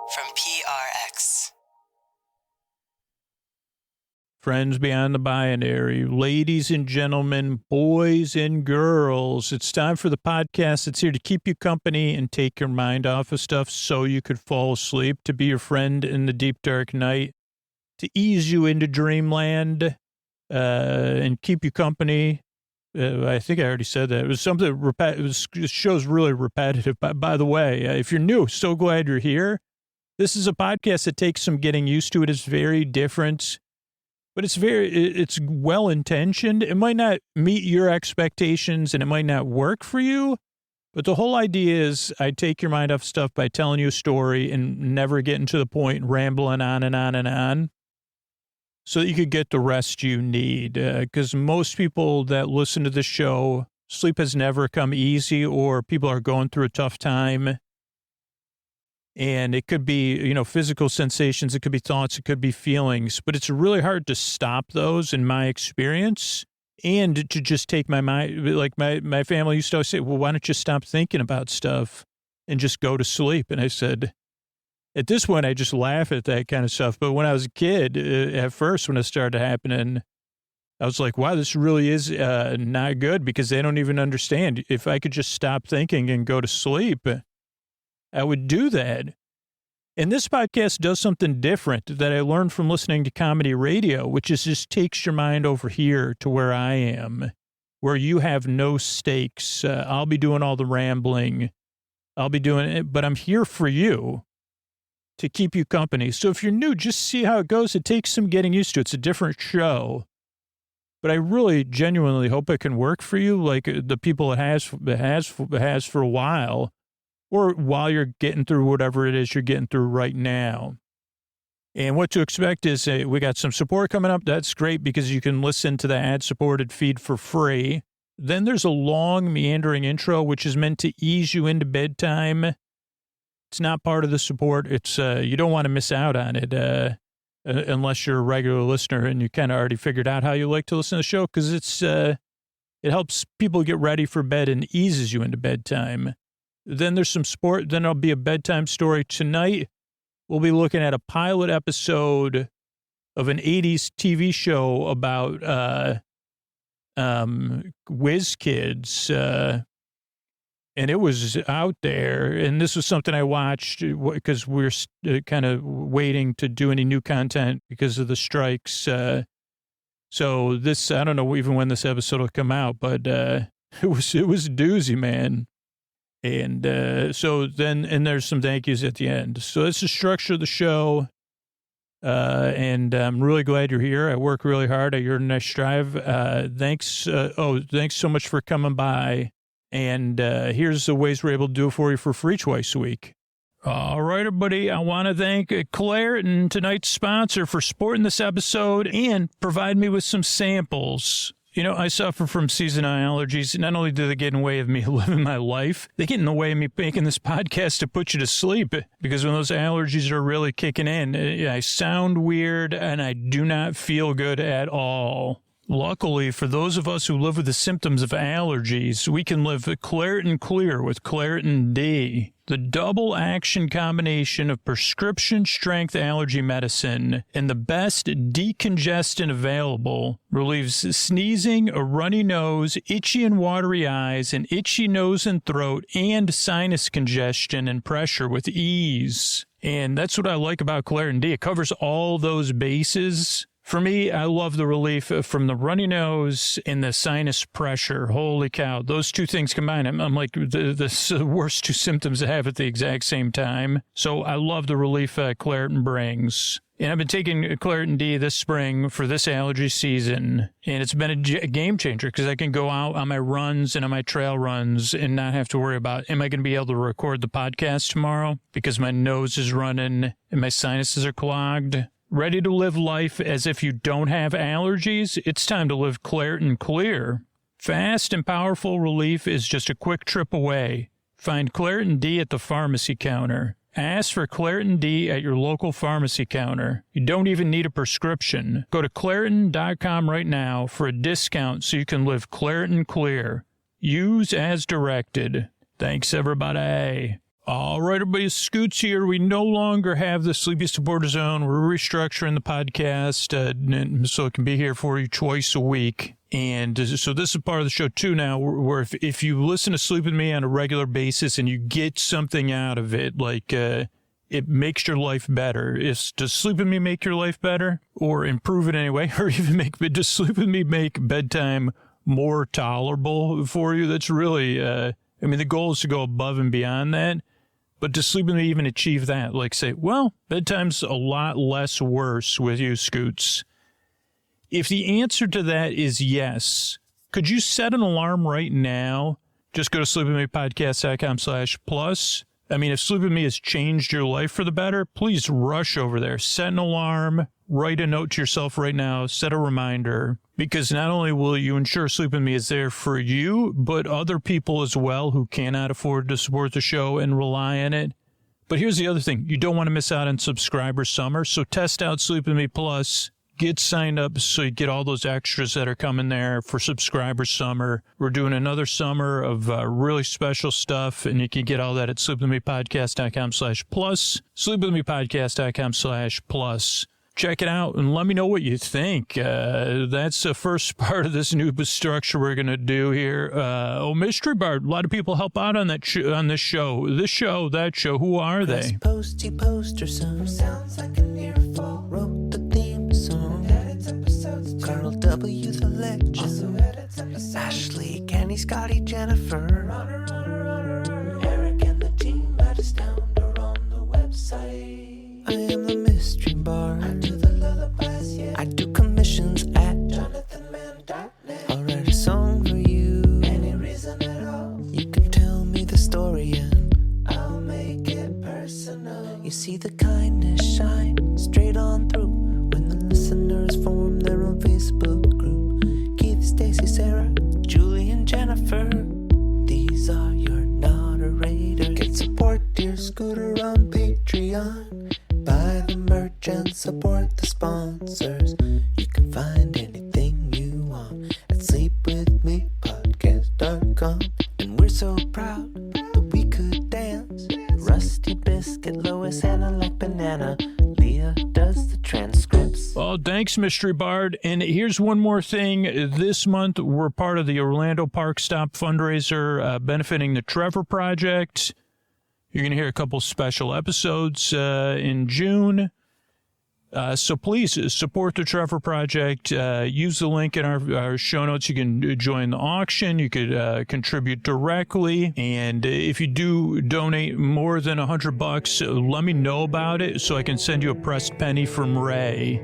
from PRX. Friends beyond the binary, ladies and gentlemen, boys and girls, it's time for the podcast that's here to keep you company and take your mind off of stuff so you could fall asleep, to be your friend in the deep, dark night, to ease you into dreamland, and keep you company. I think I already said that. It was something, it show's really repetitive. By the way, if you're new, so glad you're here. This is a podcast that takes some getting used to. It is very different. But it's well-intentioned. It might not meet your expectations and it might not work for you. But the whole idea is I take your mind off stuff by telling you a story and never getting to the point, rambling on and on and on, so that you could get the rest you need. Because most people that listen to this show, sleep has never come easy, or people are going through a tough time. And it could be, physical sensations. It could be thoughts. It could be feelings. But it's really hard to stop those in my experience, and to just take my mind. Like my family used to always say, well, why don't you stop thinking about stuff and just go to sleep? And I said, at this point, I just laugh at that kind of stuff. But when I was a kid, at first, when it started happening, I was like, wow, this really is not good, because they don't even understand. If I could just stop thinking and go to sleep, I would do that. And this podcast does something different that I learned from listening to comedy radio, which is just takes your mind over here to where I am, where you have no stakes. I'll be doing all the rambling. I'll be doing it, but I'm here for you to keep you company. So if you're new, just see how it goes. It takes some getting used to. It's a different show. But I really genuinely hope it can work for you, like the people it has for a while. Or while you're getting through whatever it is you're getting through right now. And what to expect is we got some support coming up. That's great, because you can listen to the ad-supported feed for free. Then there's a long, meandering intro, which is meant to ease you into bedtime. It's not part of the support. It's you don't want to miss out on it unless you're a regular listener and you kind of already figured out how you like to listen to the show, because it helps people get ready for bed and eases you into bedtime. Then there's some sport. Then there'll be a bedtime story. Tonight, we'll be looking at a pilot episode of an 80s TV show about Whiz Kids. And it was out there. And this was something I watched because we're kind of waiting to do any new content because of the strikes. So this, I don't know even when this episode will come out, but it was a doozy, man. And so then, and there's some thank yous at the end. So that's the structure of the show. And I'm really glad you're here. I work really hard at your next drive. Thanks so much for coming by. And here's the ways we're able to do it for you for free twice a week. All right, everybody. I want to thank Claritin, tonight's sponsor, for supporting this episode and provide me with some samples. I suffer from seasonal allergies. Not only do they get in the way of me living my life, they get in the way of me making this podcast to put you to sleep, because when those allergies are really kicking in, I sound weird and I do not feel good at all. Luckily, for those of us who live with the symptoms of allergies, we can live Claritin Clear with Claritin D. The double action combination of prescription strength allergy medicine and the best decongestant available relieves sneezing, a runny nose, itchy and watery eyes, an itchy nose and throat, and sinus congestion and pressure with ease. And that's what I like about Claritin D. It covers all those bases. For me, I love the relief from the runny nose and the sinus pressure. Holy cow. Those two things combined, I'm like the worst two symptoms to have at the exact same time. So I love the relief Claritin brings. And I've been taking Claritin D this spring for this allergy season. And it's been a game changer, because I can go out on my runs and on my trail runs and not have to worry about, am I going to be able to record the podcast tomorrow? Because my nose is running and my sinuses are clogged. Ready to live life as if you don't have allergies? It's time to live Claritin Clear. Fast and powerful relief is just a quick trip away. Find Claritin D at the pharmacy counter. Ask for Claritin D at your local pharmacy counter. You don't even need a prescription. Go to Claritin.com right now for a discount so you can live Claritin Clear. Use as directed. Thanks, everybody. All right, everybody, Scoots here. We no longer have the Sleepy Supporter Zone. We're restructuring the podcast so it can be here for you twice a week. And so this is part of the show, too, now, where if you listen to Sleep With Me on a regular basis and you get something out of it, like it makes your life better. Does Sleep With Me make your life better? Or improve it anyway? Or even does Sleep With Me make bedtime more tolerable for you? That's really, the goal is to go above and beyond that. But does Sleep With Me even achieve that? Like say, well, bedtime's a lot less worse with you, Scoots. If the answer to that is yes, could you set an alarm right now? Just go to sleepwithmepodcast.com/plus. If Sleep With Me has changed your life for the better, please rush over there. Set an alarm. Write a note to yourself right now. Set a reminder. Because not only will you ensure Sleep With Me is there for you, but other people as well who cannot afford to support the show and rely on it. But here's the other thing. You don't want to miss out on Subscriber Summer, so test out Sleep With Me Plus. Get signed up so you get all those extras that are coming there for Subscriber Summer. We're doing another summer of really special stuff, and you can get all that at sleepwithmepodcast.com/plus, sleepwithmepodcast.com/plus. Check it out and let me know what you think. That's the first part of this new structure we're going to do here. Mystery Bard. A lot of people help out on that on this show. This show, that show. Who are they? Posty poster son sounds like an earful. Wrote the theme song. Edits episodes. Carl W. the legend. Also edits episodes. Ashley, Kenny, Scotty, Jennifer. Runner. Eric and the team at Astound are on the website. I am the mystery bard. I do the lullabies, yeah. I do commissions at JonathanMann.net. I'll write a song for you. Any reason at all. You can tell me the story and I'll make it personal. You see the kindness shine straight on through when the listeners form their own Facebook group. Keith, Stacy, Sarah, Julie, and Jennifer. These are your moderators. Get support, dear Scooter, on Patreon. Buy the merch and support the sponsors. You can find anything you want at sleepwithmepodcast.com. And we're so proud that we could dance. Rusty Biscuit, Lois, Anna like banana. Leah does the transcripts. Well, thanks, Mystery Bard. And here's one more thing. This month, we're part of the Orlando Park Stop fundraiser benefiting the Trevor Project. You're going to hear a couple special episodes in June. So please support the Trevor Project. Use the link in our show notes. You can join the auction. You could contribute directly. And if you do donate more than $100, let me know about it so I can send you a pressed penny from Ray.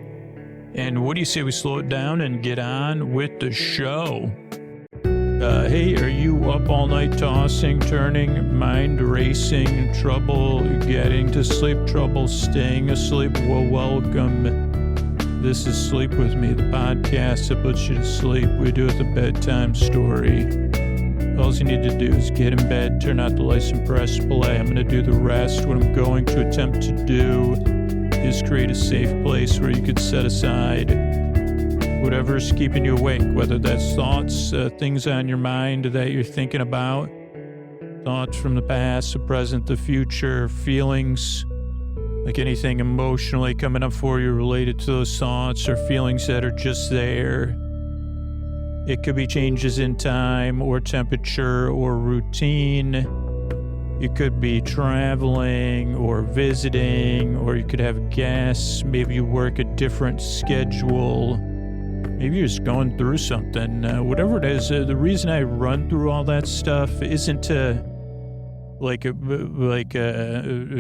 And what do you say we slow it down and get on with the show? Hey, are you up all night tossing, turning, mind racing, trouble getting to sleep, trouble staying asleep? Well, welcome. This is Sleep With Me, the podcast that puts you to sleep. We do it the bedtime story. All you need to do is get in bed, turn out the lights and press play. I'm going to do the rest. What I'm going to attempt to do is create a safe place where you could set aside whatever's keeping you awake, whether that's thoughts, things on your mind that you're thinking about, thoughts from the past, the present, the future, feelings, like anything emotionally coming up for you related to those thoughts or feelings that are just there. It could be changes in time or temperature or routine. You could be traveling or visiting, or you could have guests. Maybe you work a different schedule. Maybe you're just going through something. Whatever it is, the reason I run through all that stuff isn't to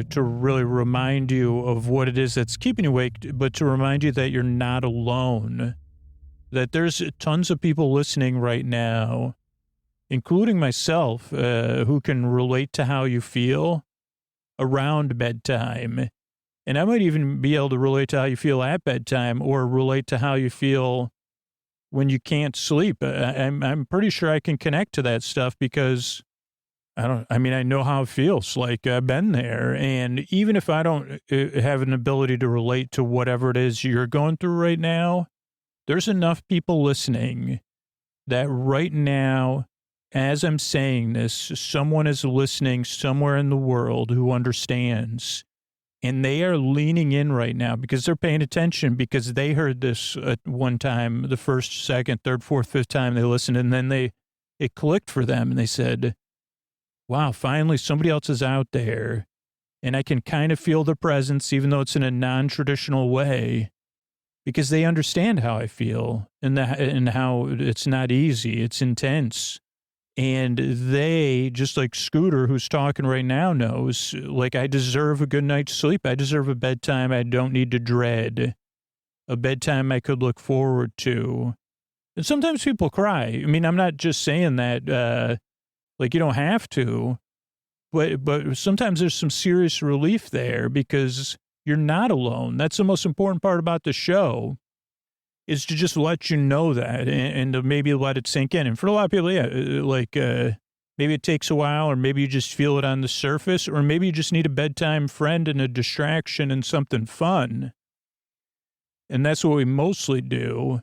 to really remind you of what it is that's keeping you awake, but to remind you that you're not alone. That there's tons of people listening right now, including myself, who can relate to how you feel around bedtime. And I might even be able to relate to how you feel at bedtime or relate to how you feel when you can't sleep. I'm pretty sure I can connect to that stuff because I know how it feels. Like I've been there. And even if I don't have an ability to relate to whatever it is you're going through right now, there's enough people listening that right now as I'm saying this, someone is listening somewhere in the world who understands. And they are leaning in right now because they're paying attention because they heard this at one time, the first, second, third, fourth, fifth time they listened. And then it clicked for them and they said, wow, finally somebody else is out there. And I can kind of feel their presence, even though it's in a non-traditional way, because they understand how I feel and how it's not easy. It's intense. And they, just like Scooter, who's talking right now, knows, like, I deserve a good night's sleep. I deserve a bedtime I don't need to dread, a bedtime I could look forward to. And sometimes people cry. I mean, I'm not just saying that, like, you don't have to, but sometimes there's some serious relief there because you're not alone. That's the most important part about the show, is to just let you know that and to maybe let it sink in. And for a lot of people, yeah, like maybe it takes a while, or maybe you just feel it on the surface, or maybe you just need a bedtime friend and a distraction and something fun. And that's what we mostly do.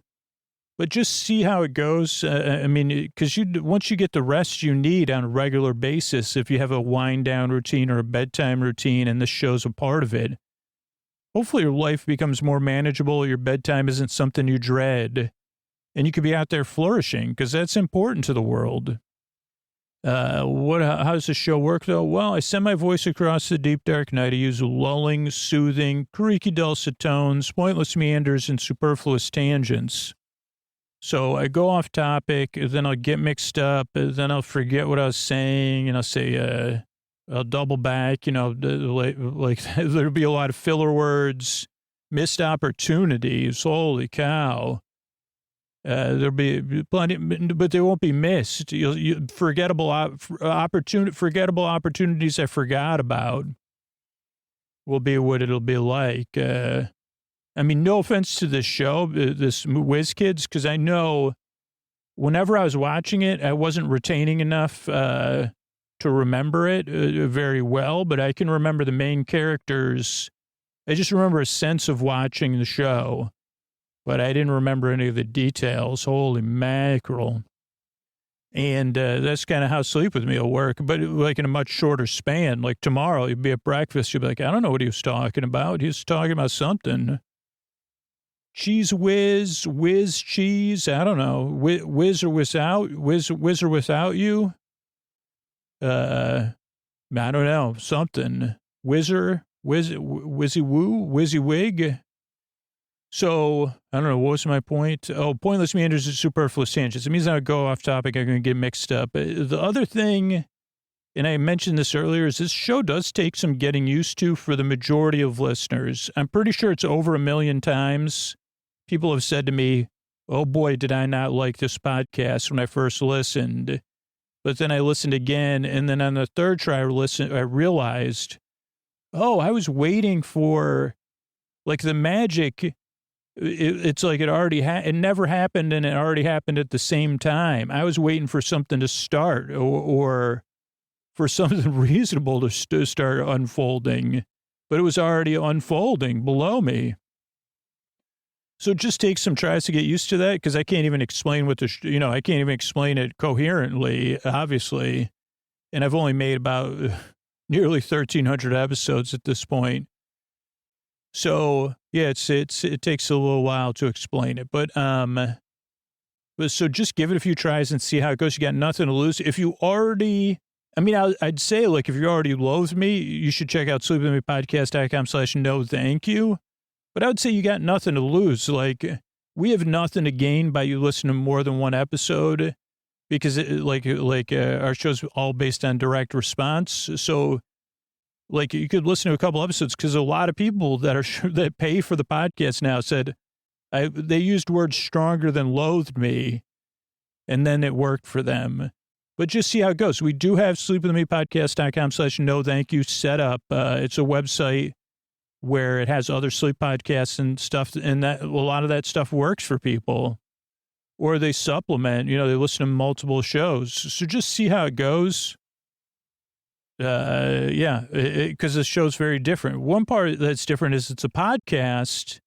But just see how it goes. I mean, because once you get the rest you need on a regular basis, if you have a wind down routine or a bedtime routine, and this show's a part of it, hopefully your life becomes more manageable. Your bedtime isn't something you dread, and you could be out there flourishing, because that's important to the world. How does the show work, though? Well, I send my voice across the deep, dark night. I use lulling, soothing, creaky, dulcet tones, pointless meanders, and superfluous tangents. So I go off topic, then I'll get mixed up, then I'll forget what I was saying, and I'll say, I'll double back, like there'll be a lot of filler words, missed opportunities. Holy cow. There'll be plenty, but they won't be missed. Forgettable opportunities I forgot about will be what it'll be like. I mean, no offense to this show, this Whiz Kids, because I know whenever I was watching it, I wasn't retaining enough to remember it very well, but I can remember the main characters. I just remember a sense of watching the show, but I didn't remember any of the details. Holy mackerel. And that's kind of how Sleep With Me will work, but like in a much shorter span. Like tomorrow, you'd be at breakfast, you'd be like, I don't know what he was talking about. He was talking about something. Cheese whiz, whiz cheese, I don't know. Whiz or without, whiz or without you. I don't know, something. Whizzer, whizzy woo, whizzy wig. So, I don't know, what was my point? Oh, pointless meanders and superfluous tangents. It means I go off topic, I'm going to get mixed up. The other thing, and I mentioned this earlier, is this show does take some getting used to for the majority of listeners. I'm pretty sure it's over 1 million times. People have said to me, oh boy, did I not like this podcast when I first listened. But then I listened again, and then on the third try I realized, oh, I was waiting for, like, the magic. It's like it never happened, and it already happened at the same time. I was waiting for something to start, or for something reasonable to start unfolding, but it was already unfolding below me. So it just takes some tries to get used to that, because I can't even explain I can't even explain it coherently, obviously. And I've only made about nearly 1,300 episodes at this point. So yeah, it takes a little while to explain it, but so just give it a few tries and see how it goes. You got nothing to lose. If you already, I'd say, like, if you already loathe me, you should check out sleepwithmepodcast.com/no thank you. But I would say you got nothing to lose. Like, we have nothing to gain by you listening to more than one episode, because our show's all based on direct response. So, like, you could listen to a couple episodes, because a lot of people that pay for the podcast now said they used words stronger than loathed me, and then it worked for them. But just see how it goes. We do have sleepwithmepodcast.com/no thank you set up. It's a website where it has other sleep podcasts and stuff, and that a lot of that stuff works for people, or they supplement, they listen to multiple shows. So just see how it goes. Because the show's very different. One part that's different is it's a podcast,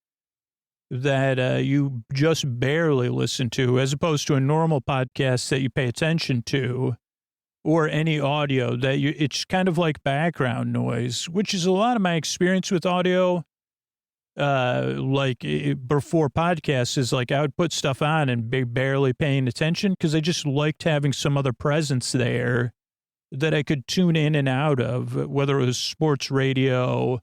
that you just barely listen to, as opposed to a normal podcast that you pay attention to, or any audio that it's kind of like background noise, which is a lot of my experience with audio. Before podcasts is like I would put stuff on and be barely paying attention because I just liked having some other presence there that I could tune in and out of, whether it was sports radio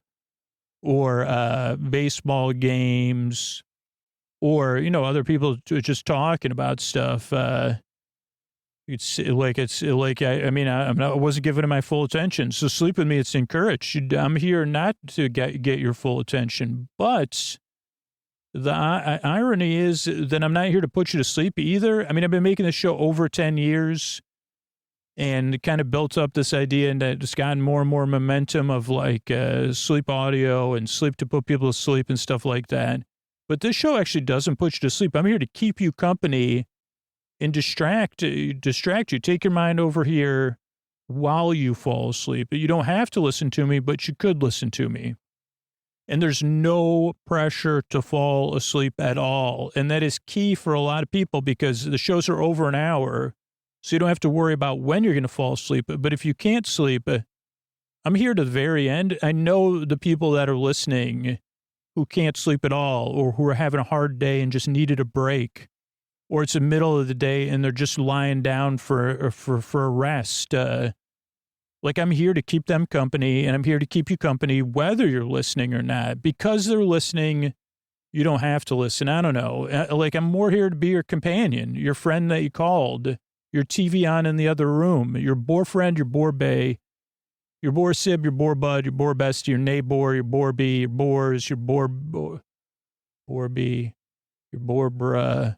or baseball games or, other people just talking about stuff. I wasn't giving it my full attention. So sleep with me, it's encouraged. I'm here not to get your full attention, but the irony is that I'm not here to put you to sleep either. I mean, I've been making this show over 10 years and kind of built up this idea, and it's gotten more and more momentum of sleep audio and sleep to put people to sleep and stuff like that. But this show actually doesn't put you to sleep. I'm here to keep you company and distract you, take your mind over here while you fall asleep. You don't have to listen to me, but you could listen to me. And there's no pressure to fall asleep at all. And that is key for a lot of people because the shows are over an hour, so you don't have to worry about when you're going to fall asleep. But if you can't sleep, I'm here to the very end. I know the people that are listening who can't sleep at all or who are having a hard day and just needed a break. Or it's the middle of the day and they're just lying down for a rest. I'm here to keep them company, and I'm here to keep you company whether you're listening or not. Because they're listening, you don't have to listen. I don't know. I'm more here to be your companion, your friend that you called, your TV on in the other room, your boyfriend, your borbay, your bor sib, your bor bud, your bor bestie, your neighbor, your borbie, your bors, your borbie, your borbra,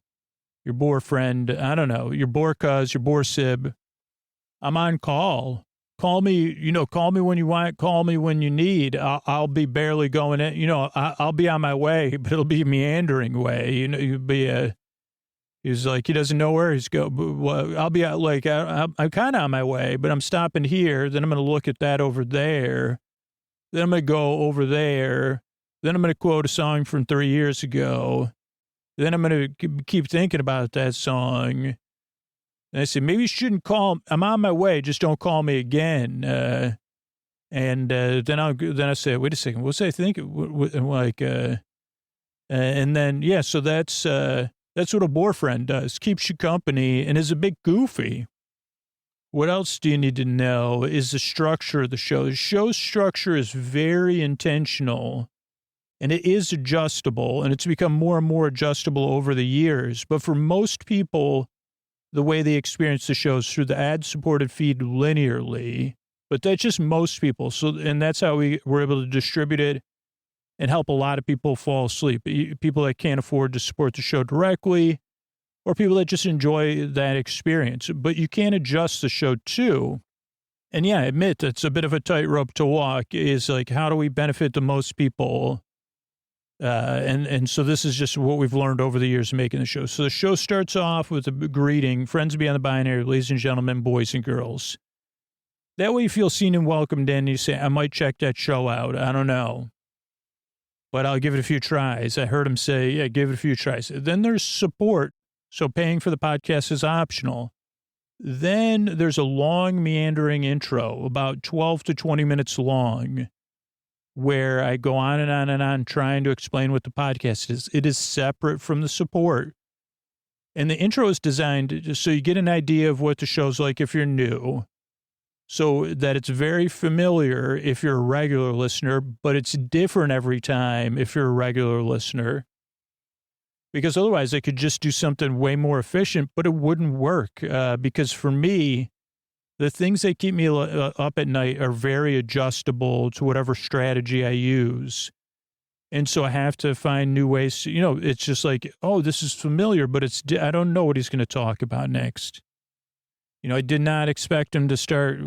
your boyfriend, I don't know, your borcuz, your borsib. I'm on call. Call me when you want, call me when you need. I'll be barely going in, I'll be on my way, but it'll be a meandering way. You'll be he's like, he doesn't know where he's going. Well, I'll be I'm kind of on my way, but I'm stopping here. Then I'm going to look at that over there. Then I'm going to go over there. Then I'm going to quote a song from 3 years ago. Then I'm going to keep thinking about that song. And I said, maybe you shouldn't call. I'm on my way. Just don't call me again. Then I say, wait a second. What's I think? And then, yeah, so that's what a boyfriend does. Keeps you company and is a bit goofy. What else do you need to know is the structure of the show. The show's structure is very intentional. And it is adjustable, and it's become more and more adjustable over the years. But for most people, the way they experience the show is through the ad-supported feed linearly. But that's just most people. And that's how we were able to distribute it and help a lot of people fall asleep. People that can't afford to support the show directly, or people that just enjoy that experience. But you can adjust the show too. And yeah, I admit that's a bit of a tightrope to walk, is like, how do we benefit the most people? And so this is just what we've learned over the years of making the show. So the show starts off with a greeting, friends beyond the binary, ladies and gentlemen, boys and girls. That way you feel seen and welcomed in. You say, I might check that show out. I don't know, but I'll give it a few tries. I heard him say, yeah, give it a few tries. Then there's support. So paying for the podcast is optional. Then there's a long meandering intro, about 12 to 20 minutes long, where I go on and on and on trying to explain what the podcast is. It is separate from the support. And the intro is designed so you get an idea of what the show's like if you're new, so that it's very familiar if you're a regular listener, but it's different every time if you're a regular listener. Because otherwise I could just do something way more efficient, but it wouldn't work. Because for me, the things that keep me up at night are very adjustable to whatever strategy I use. And so I have to find new ways to, it's just like, oh, this is familiar, but I don't know what he's going to talk about next. I did not expect him to start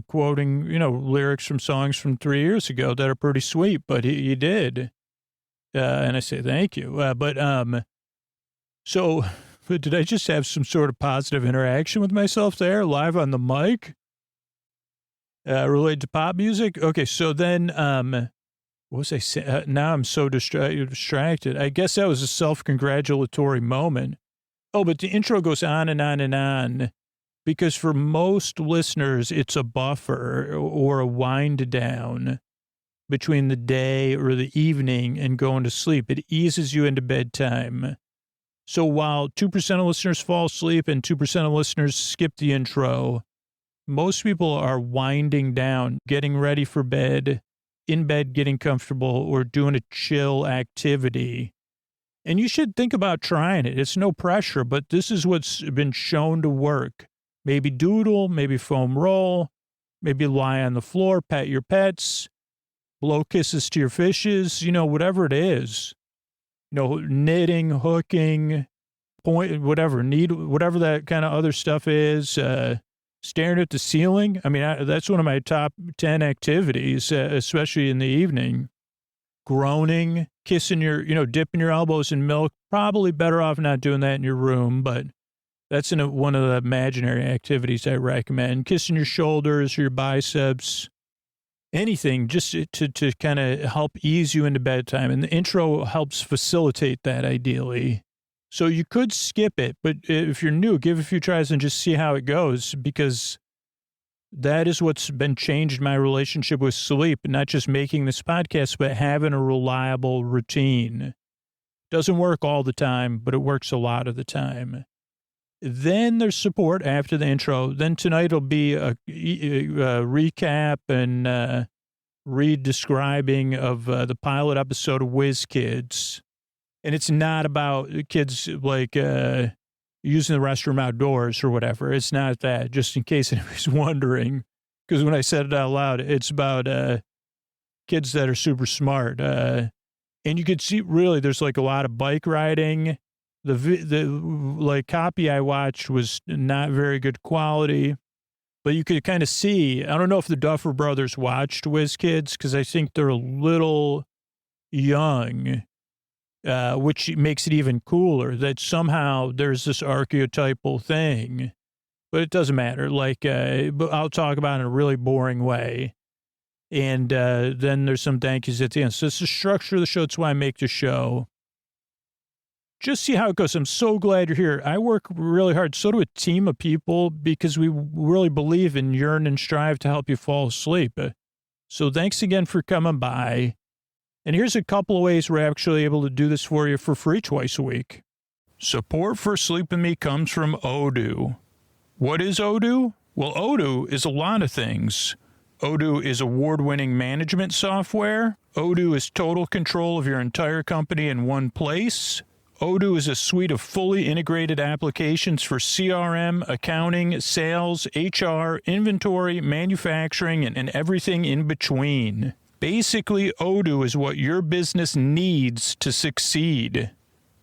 quoting, lyrics from songs from 3 years ago that are pretty sweet, but he did. And I say, thank you. So did I just have some sort of positive interaction with myself there live on the mic? Related to pop music? Okay. So then, what was I saying? Now I'm so distracted. I guess that was a self-congratulatory moment. Oh, but the intro goes on and on and on because for most listeners, it's a buffer or a wind down between the day or the evening and going to sleep. It eases you into bedtime. So while 2% of listeners fall asleep and 2% of listeners skip the intro, most people are winding down, getting ready for bed, in bed, getting comfortable, or doing a chill activity. And you should think about trying it. It's no pressure, but this is what's been shown to work. Maybe doodle, maybe foam roll, maybe lie on the floor, pet your pets, blow kisses to your fishes, whatever it is. Knitting, hooking, whatever that kind of other stuff is, staring at the ceiling. I mean, that's one of my top 10 activities, especially in the evening. Groaning, kissing dipping your elbows in milk. Probably better off not doing that in your room, but that's one of the imaginary activities I recommend. Kissing your shoulders, your biceps, anything just to kind of help ease you into bedtime. And the intro helps facilitate that ideally. So you could skip it, but if you're new, give it a few tries and just see how it goes, because that is what's been changed my relationship with sleep, not just making this podcast, but having a reliable routine. Doesn't work all the time, but it works a lot of the time. Then there's support after the intro. Then tonight will be a recap and re-describing of the pilot episode of Whiz Kids. And it's not about kids like using the restroom outdoors or whatever. It's not that, just in case anybody's wondering. Because when I said it out loud, it's about kids that are super smart. And you could see, really, there's like a lot of bike riding. The copy I watched was not very good quality. But you could kind of see, I don't know if the Duffer Brothers watched Whiz Kids, because I think they're a little young. Which makes it even cooler that somehow there's this archetypal thing, but it doesn't matter. But I'll talk about it in a really boring way. And then there's some thank yous at the end. So it's the structure of the show. It's why I make the show. Just see how it goes. I'm so glad you're here. I work really hard. So do a team of people, because we really believe and yearn and strive to help you fall asleep. So thanks again for coming by. And here's a couple of ways we're actually able to do this for you for free twice a week. Support for Sleep With Me comes from Odoo. What is Odoo? Well, Odoo is a lot of things. Odoo is award-winning management software. Odoo is total control of your entire company in one place. Odoo is a suite of fully integrated applications for CRM, accounting, sales, HR, inventory, manufacturing, and everything in between. Basically, Odoo is what your business needs to succeed.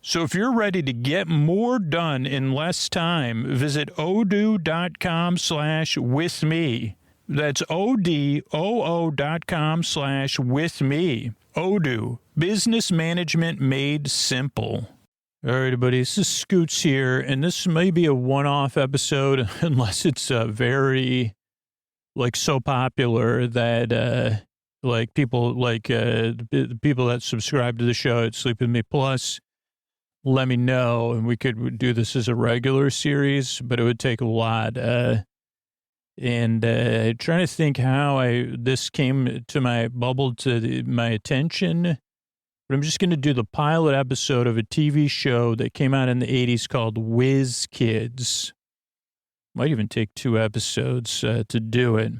So if you're ready to get more done in less time, visit odoo.com/withme. That's odoo.com/withme. Odoo, business management made simple. All right, everybody, this is Scoots here, and this may be a one-off episode unless it's very, so popular that, people the people that subscribe to the show at Sleep With Me Plus, let me know, and we could do this as a regular series, but it would take a lot. Trying to think how this came to my my attention, but I'm just going to do the pilot episode of a TV show that came out in the 80s called Whiz Kids. Might even take 2 episodes to do it.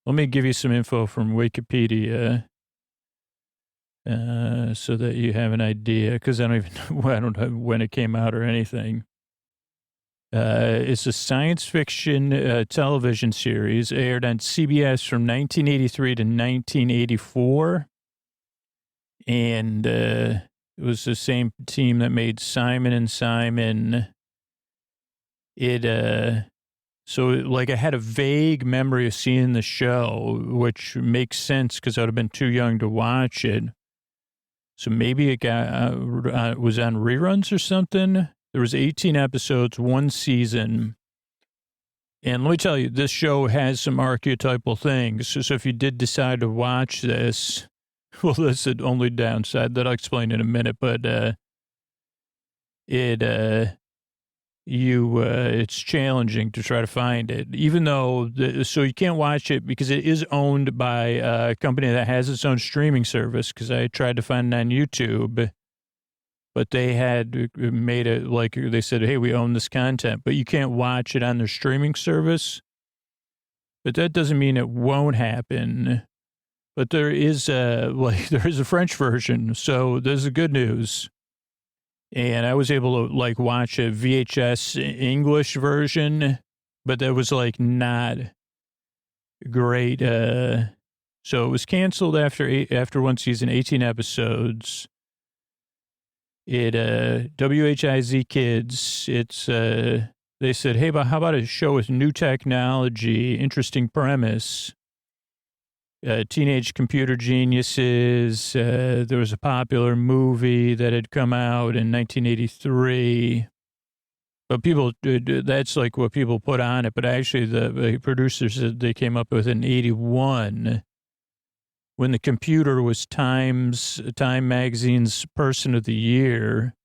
Let me give you some info from Wikipedia so that you have an idea, because I don't know when it came out or anything. It's a science fiction television series aired on CBS from 1983 to 1984. And it was the same team that made Simon and Simon. So I had a vague memory of seeing the show, which makes sense because I would have been too young to watch it. So maybe it was on reruns or something. There was 18 episodes, 1 season. And let me tell you, this show has some archetypal things. So if you did decide to watch this, Well, that's the only downside that I'll explain in a minute, but it's challenging to try to find it, even though, so you can't watch it because it is owned by a company that has its own streaming service, because I tried to find it on YouTube, but they had made it like, they said, hey, we own this content, but you can't watch it on their streaming service. But that doesn't mean it won't happen. But there is there is a French version, so there's the good news. And I was able to like watch a VHS English version, but that was like not great. So it was canceled after one season, 18 episodes. It WHIZ Kids. It's they said, hey, how about a show with new technology, interesting premise. Teenage computer geniuses. There was a popular movie that had come out in 1983. But people, that's like what people put on it. But actually, the producers said they came up with an 81 when the computer was Time Magazine's Person of the Year.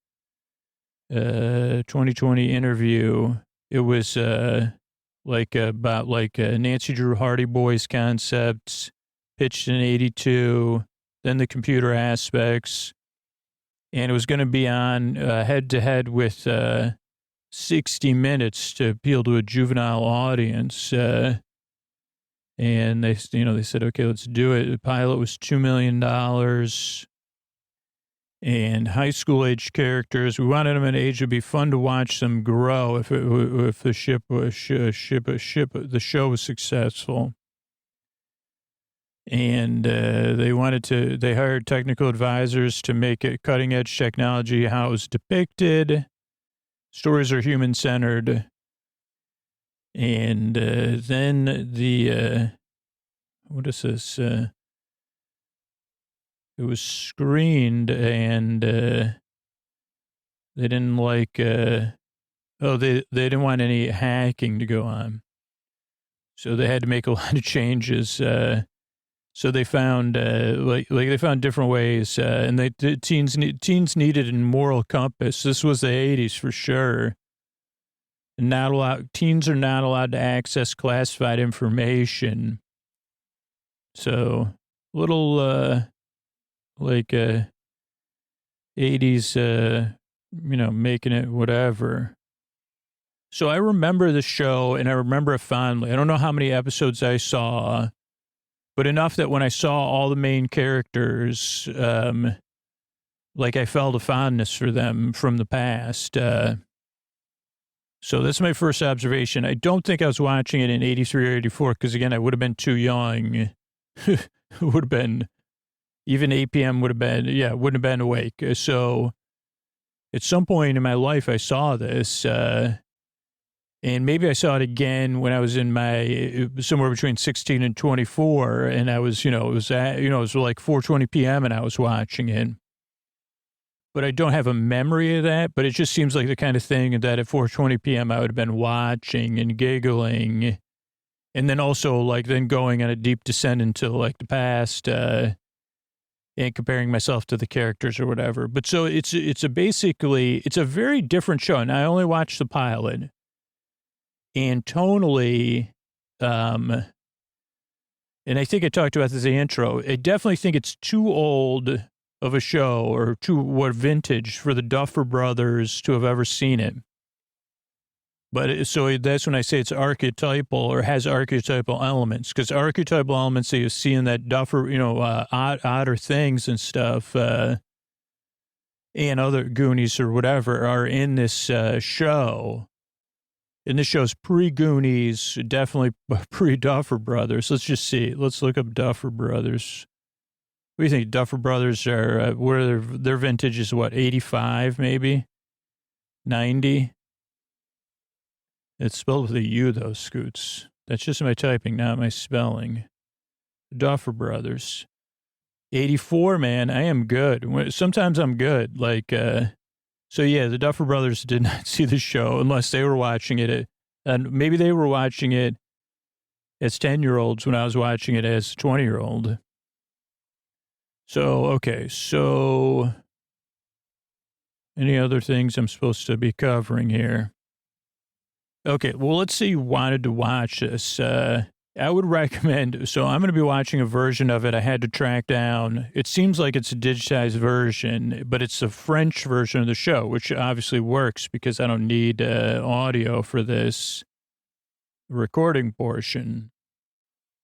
2020 interview. It was about Nancy Drew Hardy Boys concepts. Pitched in 82, then the computer aspects, and it was going to be on head-to-head with 60 Minutes to appeal to a juvenile audience. And they said, okay, let's do it. The pilot was $2 million, and high school age characters. We wanted them at an age would be fun to watch them grow if the show was successful. And they hired technical advisors to make it cutting edge technology, how it was depicted. Stories are human centered. And then what is this? It was screened, and they didn't like, they didn't want any hacking to go on. So they had to make a lot of changes. So they found they found different ways, and teens needed a moral compass. This was the 80s for sure. Teens are not allowed to access classified information. So little 80s, making it whatever. So I remember the show, and I remember it fondly. I don't know how many episodes I saw, but enough that when I saw all the main characters, I felt a fondness for them from the past. So that's my first observation. I don't think I was watching it in 83 or 84, because, again, I would have been too young. It would have been, even 8 p.m. wouldn't have been awake. So at some point in my life, I saw this, and maybe I saw it again when I was in somewhere between 16 and 24. And I was, it was like 4:20 p.m. and I was watching it. But I don't have a memory of that. But it just seems like the kind of thing that at 4:20 p.m. I would have been watching and giggling. And then also then going on a deep descent into the past, and comparing myself to the characters or whatever. But so it's a very different show. And I only watched the pilot. And tonally, and I think I talked about this in the intro, I definitely think it's too old of a show, or too vintage for the Duffer Brothers to have ever seen it. But so that's when I say it's archetypal, or has archetypal elements, because archetypal elements that you see in that Duffer, odder things and stuff, and other Goonies or whatever are in this show. And this show's pre-Goonies, definitely pre-Duffer Brothers. Let's just see. Let's look up Duffer Brothers. What do you think? Duffer Brothers are, their vintage is what, 85 maybe? 90? It's spelled with a U, though, Scoots. That's just my typing, not my spelling. Duffer Brothers. 84, man. I am good. Sometimes I'm good. So, yeah, the Duffer Brothers did not see the show unless they were watching it. And maybe they were watching it as 10-year-olds when I was watching it as a 20-year-old. So, okay. So any other things I'm supposed to be covering here? Okay. Well, let's say you wanted to watch this. I would recommend, so I'm going to be watching a version of it I had to track down. It seems like it's a digitized version, but it's a French version of the show, which obviously works because I don't need audio for this recording portion.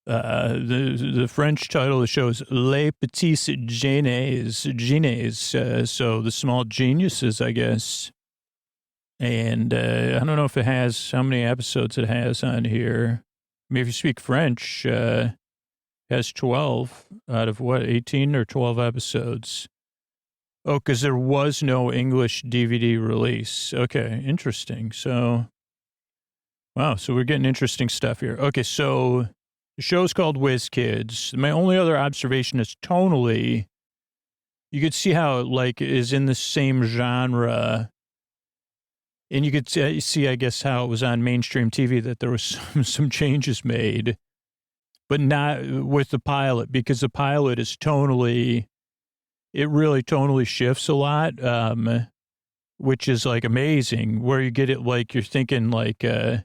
The French title of the show is Les Petits Genies, so the small geniuses, I guess. And I don't know if it has, how many episodes it has on here. I mean, if you speak French, it has 12 out of 18 or 12 episodes. Oh, because there was no English DVD release. Okay, interesting. So, wow, so we're getting interesting stuff here. Okay, so the show's called Whiz Kids. My only other observation is tonally, you could see how it, like, is in the same genre. And you could see, I guess, how it was on mainstream TV, that there was some changes made, but not with the pilot, because the pilot is tonally, it really tonally shifts a lot, which is like amazing, where you get it like you're thinking like, I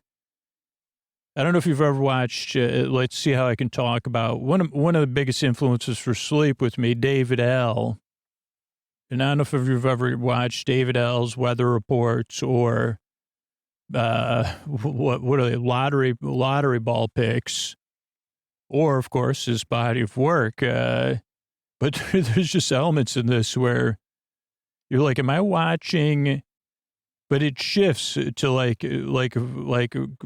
don't know if you've ever watched, let's see how I can talk about one of the biggest influences for sleep with me, David L. And I don't know if you've ever watched David L's weather reports or what are they, lottery ball picks, or of course his body of work. But there's just elements in this where you're like, am I watching? But it shifts to like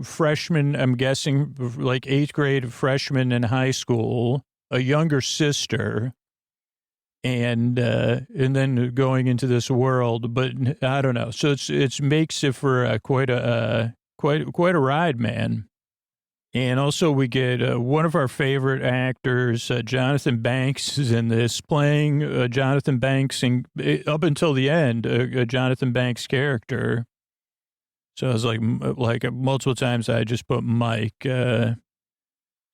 freshman. I'm guessing like 8th grade freshman in high school, a younger sister. And then going into this world, but I don't know. So it makes it for quite a ride, man. And also we get one of our favorite actors, Jonathan Banks, is in this, playing Jonathan Banks, and up until the end, a Jonathan Banks character. So I was like multiple times I just put Mike.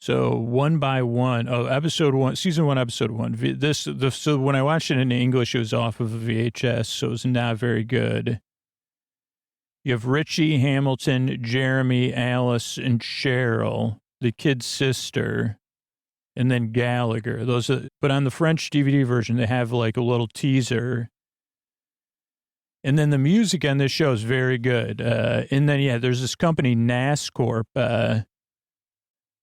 So one by one, episode 1, season 1, episode 1. So when I watched it in English, it was off of a VHS, so it was not very good. You have Richie, Hamilton, Jeremy, Alice, and Cheryl, the kid's sister, and then Gallagher. But on the French DVD version, they have like a little teaser. And then the music on this show is very good. And then, yeah, there's this company, NASCorp.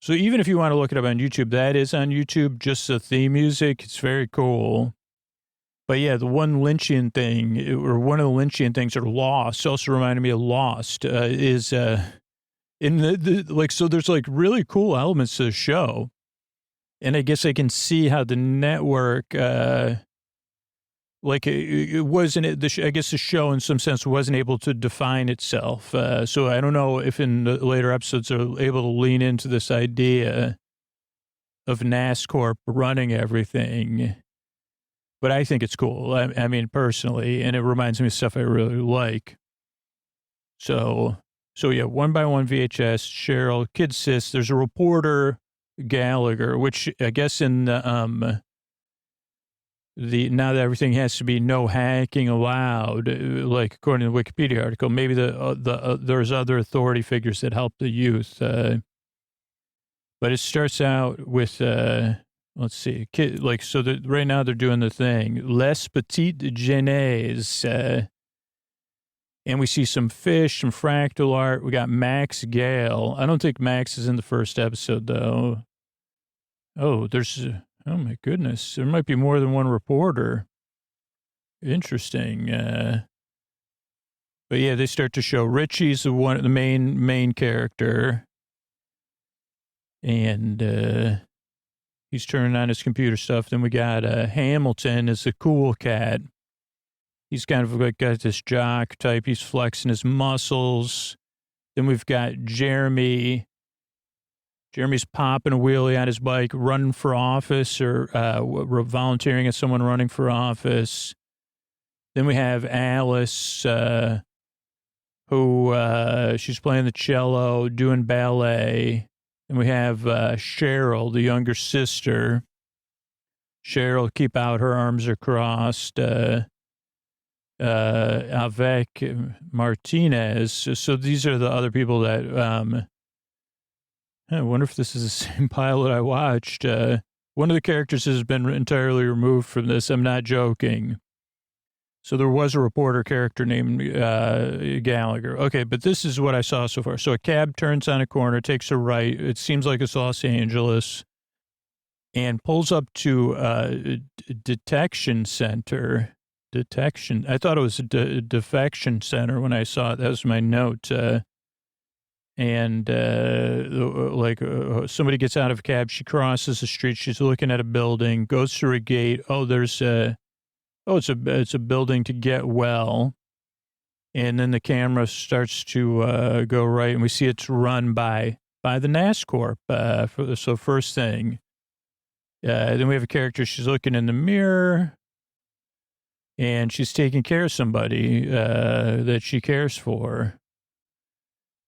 So even if you want to look it up on YouTube, that is on YouTube, just the theme music. It's very cool. But yeah, the one Lynchian thing, or one of the Lynchian things, or Lost, also reminded me of Lost, is in so there's like really cool elements to the show. And I guess I can see how the network, it wasn't, I guess the show in some sense wasn't able to define itself. So I don't know if in the later episodes they're able to lean into this idea of NASCorp running everything. But I think it's cool. I mean, personally, and it reminds me of stuff I really like. So yeah, one by one VHS, Cheryl, kid sis, there's a reporter, Gallagher, which I guess in the, now that everything has to be no hacking allowed, like according to the Wikipedia article, maybe there's other authority figures that help the youth. But it starts out with, let's see, right now they're doing the thing, Les Petits Genies, and we see some fish, some fractal art. We got Max Gale. I don't think Max is in the first episode though. Oh, oh my goodness. There might be more than one reporter. Interesting. But yeah, they start to show Richie's the main character. And he's turning on his computer stuff. Then we got Hamilton is the cool cat. He's kind of like got this jock type. He's flexing his muscles. Then we've got Jeremy. Jeremy's popping a wheelie on his bike, running for office, or volunteering as someone running for office. Then we have Alice, who she's playing the cello, doing ballet. And we have Cheryl, the younger sister. Cheryl, keep out, her arms are crossed. Avec Martinez. So these are the other people that, I wonder if this is the same pilot I watched. One of the characters has been entirely removed from this. I'm not joking. So there was a reporter character named Gallagher. Okay, but this is what I saw so far. So a cab turns on a corner, takes a right. It seems like it's Los Angeles, and pulls up to a detection center. Detection. I thought it was a defection center when I saw it. That was my note. Somebody gets out of a cab. She crosses the street. She's looking at a building, goes through a gate. It's a building to get well. And then the camera starts to go right, and we see it's run by the NASCORP. So first thing. Then we have a character. She's looking in the mirror, and she's taking care of somebody that she cares for.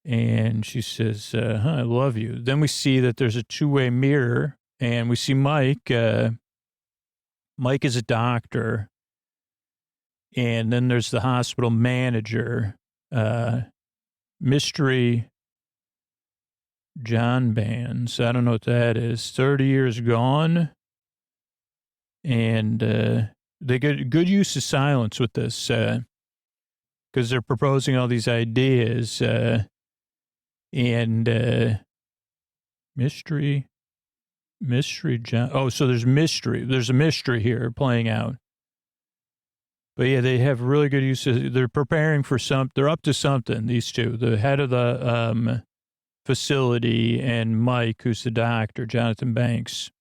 And she says, I love you. Then we see that there's a two-way mirror, and we see Mike. Mike is a doctor. And then there's the hospital manager, Mystery John Bands. I don't know what that is. 30 years gone. And they get good use of silence with this because they're proposing all these ideas. Mystery John. Oh, so there's mystery. There's a mystery here playing out. But yeah, they have really good use of, they're preparing for they're up to something, these two, the head of the facility and Mike, who's the doctor, Jonathan Banks.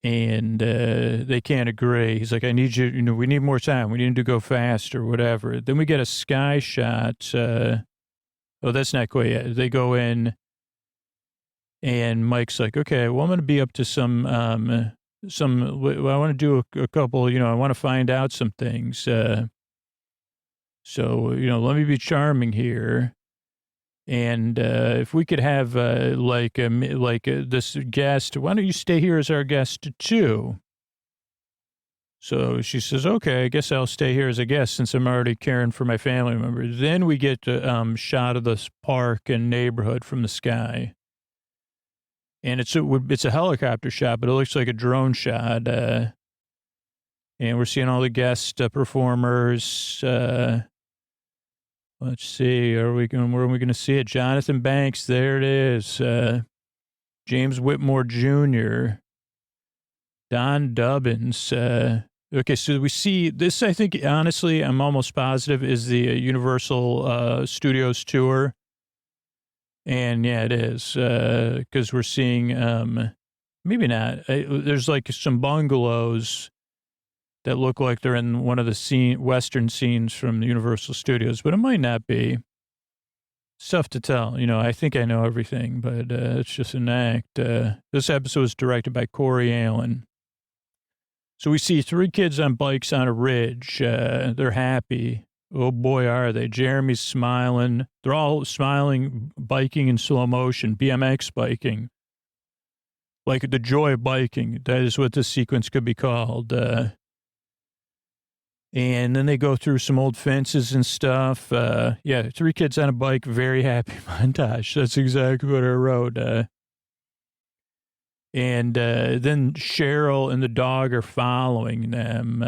And they can't agree. He's like, I need you, we need more time. We need to go fast or whatever. Then we get a sky shot. That's not quite yet. They go in, and Mike's like, okay, well, I'm going to be up to I want to do a couple, I want to find out some things. So, let me be charming here. And if we could have this guest, why don't you stay here as our guest too? So she says, okay, I guess I'll stay here as a guest since I'm already caring for my family members. Then we get a shot of this park and neighborhood from the sky. And it's a helicopter shot, but it looks like a drone shot. And we're seeing all the guest performers. Let's see. Where are we going to see it? Jonathan Banks. There it is. James Whitmore Jr. Don Dubbins. Okay, so we see this, I think, honestly, I'm almost positive, is the Universal Studios tour. And yeah, it is, because we're seeing, maybe not, there's like some bungalows that look like they're in one of the Western scenes from the Universal Studios, but it might not be. It's tough to tell. I think I know everything, but it's just an act. This episode was directed by Corey Allen. So we see three kids on bikes on a ridge. They're happy. Oh, boy, are they. Jeremy's smiling. They're all smiling, biking in slow motion, BMX biking. Like the joy of biking. That is what this sequence could be called. And then they go through some old fences and stuff. Three kids on a bike, very happy montage. That's exactly what I wrote. And then Cheryl and the dog are following them.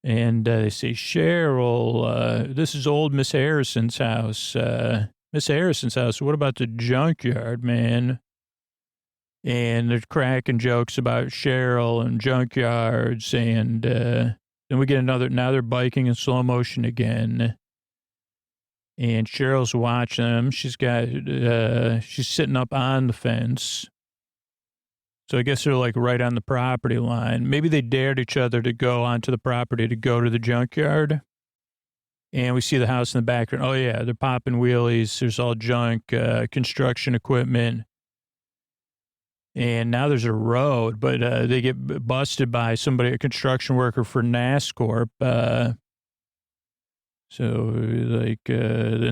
And they say, Cheryl, this is old Miss Harrison's house. Miss Harrison's house, what about the junkyard, man? And they're cracking jokes about Cheryl and junkyards. And then we get now they're biking in slow motion again. And Cheryl's watching them. She's sitting up on the fence. So I guess they're like right on the property line. Maybe they dared each other to go onto the property to go to the junkyard. And we see the house in the background. Oh, yeah, they're popping wheelies. There's all junk, construction equipment. And now there's a road, but they get busted by a construction worker for NASCORP. Then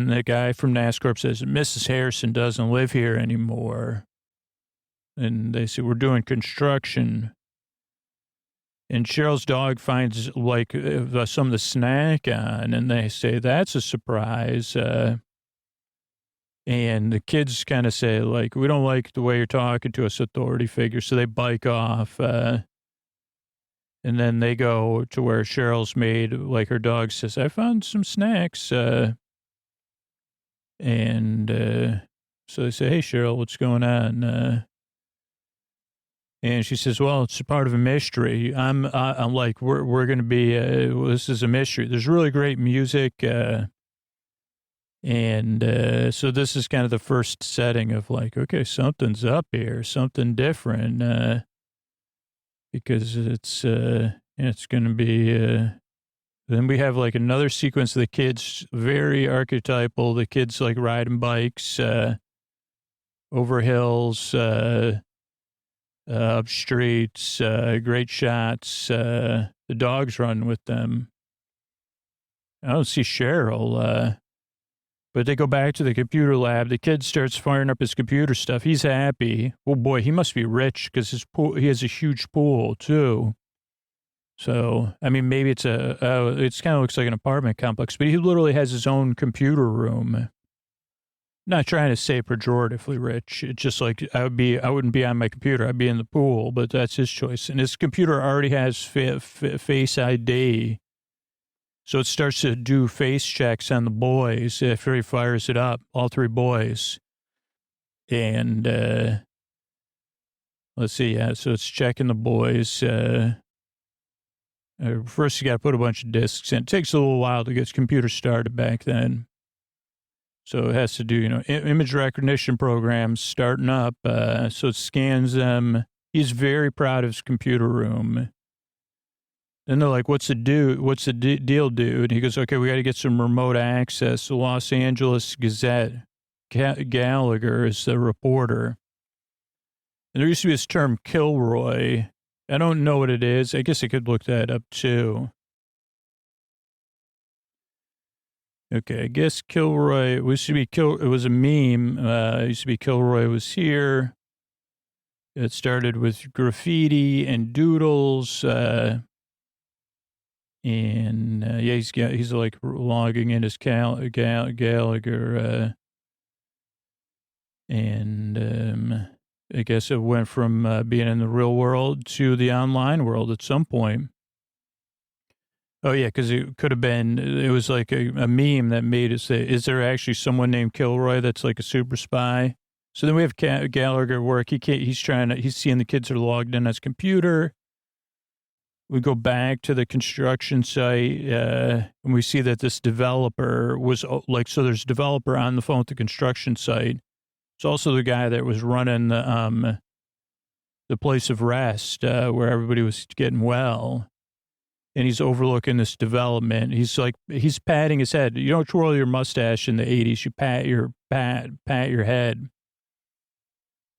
the guy from NASCORP says, Mrs. Harrison doesn't live here anymore. And they say, we're doing construction. And Cheryl's dog finds like some of the snack on, and they say, that's a surprise. And the kids kind of say, like, we don't like the way you're talking to us, authority figure. So they bike off. And then they go to where Cheryl's made, like her dog says, I found some snacks. So they say, hey, Cheryl, what's going on? And she says, well, it's a part of a mystery. I'm like, we're going to be, this is a mystery. There's really great music. So this is kind of the first setting of like, okay, something's up here, something different, because it's going to be, then we have like another sequence of the kids, very archetypal. The kids like riding bikes, over hills, up streets, great shots. The dogs run with them. I don't see Cheryl, but they go back to the computer lab. The kid starts firing up his computer stuff. He's happy. Oh boy, he must be rich because he has a huge pool too. So, I mean, maybe it's kind of looks like an apartment complex, but he literally has his own computer room. Not trying to say pejoratively rich. It's just like I wouldn't be on my computer. I'd be in the pool, but that's his choice. And his computer already has Face ID. So it starts to do face checks on the boys after he fires it up, all three boys. And let's see. Yeah, so it's checking the boys. First, you got to put a bunch of discs in. It takes a little while to get his computer started back then. So it has to do, image recognition programs starting up. So it scans them. He's very proud of his computer room. Then they're like, what's the deal, dude? He goes, okay, we got to get some remote access. The Los Angeles Gazette. Gallagher is the reporter. And there used to be this term Kilroy. I don't know what it is. I guess I could look that up too. Okay, I guess Kilroy, it was a meme. It used to be Kilroy was here. It started with graffiti and doodles. He's like logging in his Gallagher. I guess it went from being in the real world to the online world at some point. Oh, yeah, because it could have been, it was like a meme that made it say, is there actually someone named Kilroy that's like a super spy? So then we have Gallagher work. He's seeing the kids are logged in on his computer. We go back to the construction site, and we see that this developer was like, so there's a developer on the phone at the construction site. It's also the guy that was running the place of rest where everybody was getting well. And he's overlooking this development. He's patting his head. You don't twirl your mustache in the 80s. You pat your head.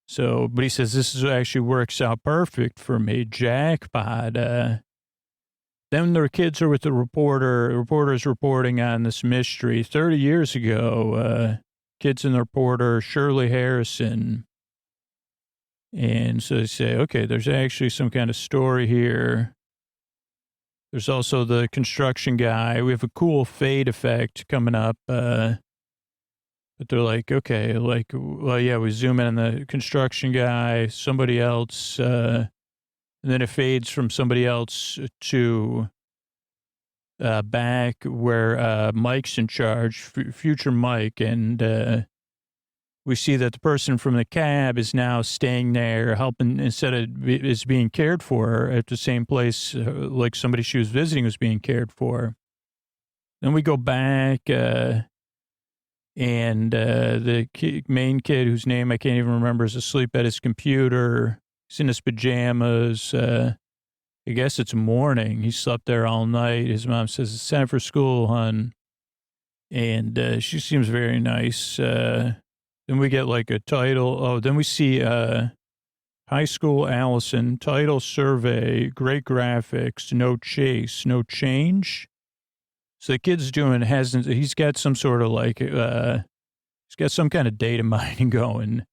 So, but he says, this actually works out perfect for me. Jackpot. Then their kids are with the reporter. The reporter is reporting on this mystery 30 years ago. Kids and the reporter, Shirley Harrison. And so they say, okay, there's actually some kind of story here. There's also the construction guy. We have a cool fade effect coming up. But they're like, okay, we zoom in on the construction guy, somebody else. And then it fades from somebody else to back where Mike's in charge, future Mike. And we see that the person from the cab is now staying there, helping instead of is being cared for at the same place like somebody she was visiting was being cared for. Then we go back, and the main kid, whose name I can't even remember, is asleep at his computer. He's in his pajamas. I guess it's morning. He slept there all night. His mom says, it's time for school, hon. And she seems very nice. Then we get like a title. Oh, then we see High School Allison, title survey, great graphics, no chase, no change. So the kid's he's got some sort of like, he's got some kind of data mining going.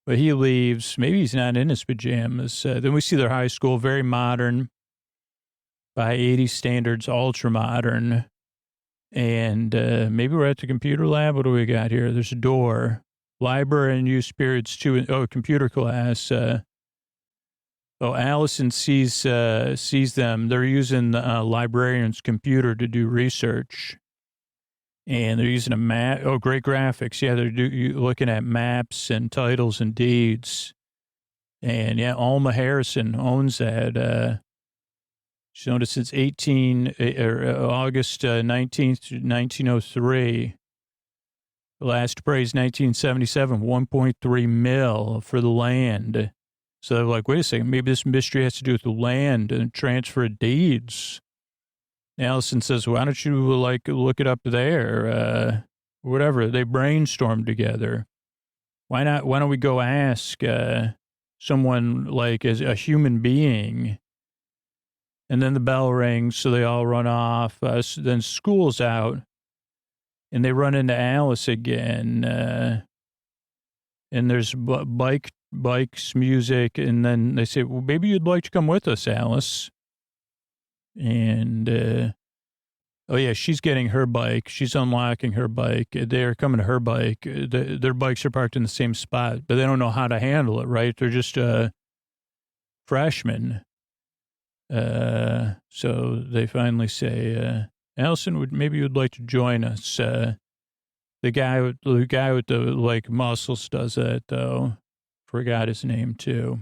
But he leaves. Maybe he's not in his pajamas. Then we see their high school, very modern. by 80 standards, ultra modern. And maybe we're at the computer lab. What do we got here? There's a door. Library and use periods 2. Oh, computer class. Allison sees them. They're using the librarian's computer to do research. And they're using a map. Oh, great graphics. Yeah, they're looking at maps and titles and deeds. And yeah, Alma Harrison owns that. She's owned it since August 19th, 1903. Last appraised 1977, 1.3 mil for the land. So they're like, wait a second, maybe this mystery has to do with the land and transfer of deeds. Allison says, why don't you look it up there? Whatever. They brainstorm together. Why don't we go ask someone like as a human being? And then the bell rings, so they all run off. Then school's out, and they run into Alice again. And there's bikes, music, and then they say, well, maybe you'd like to come with us, Alice. And, oh yeah, she's getting her bike. She's unlocking her bike. They're coming to her bike. Their bikes are parked in the same spot, but they don't know how to handle it, right? They're just freshmen. So they finally say, Allison, maybe you'd like to join us. The guy with the like muscles does that though. Forgot his name too.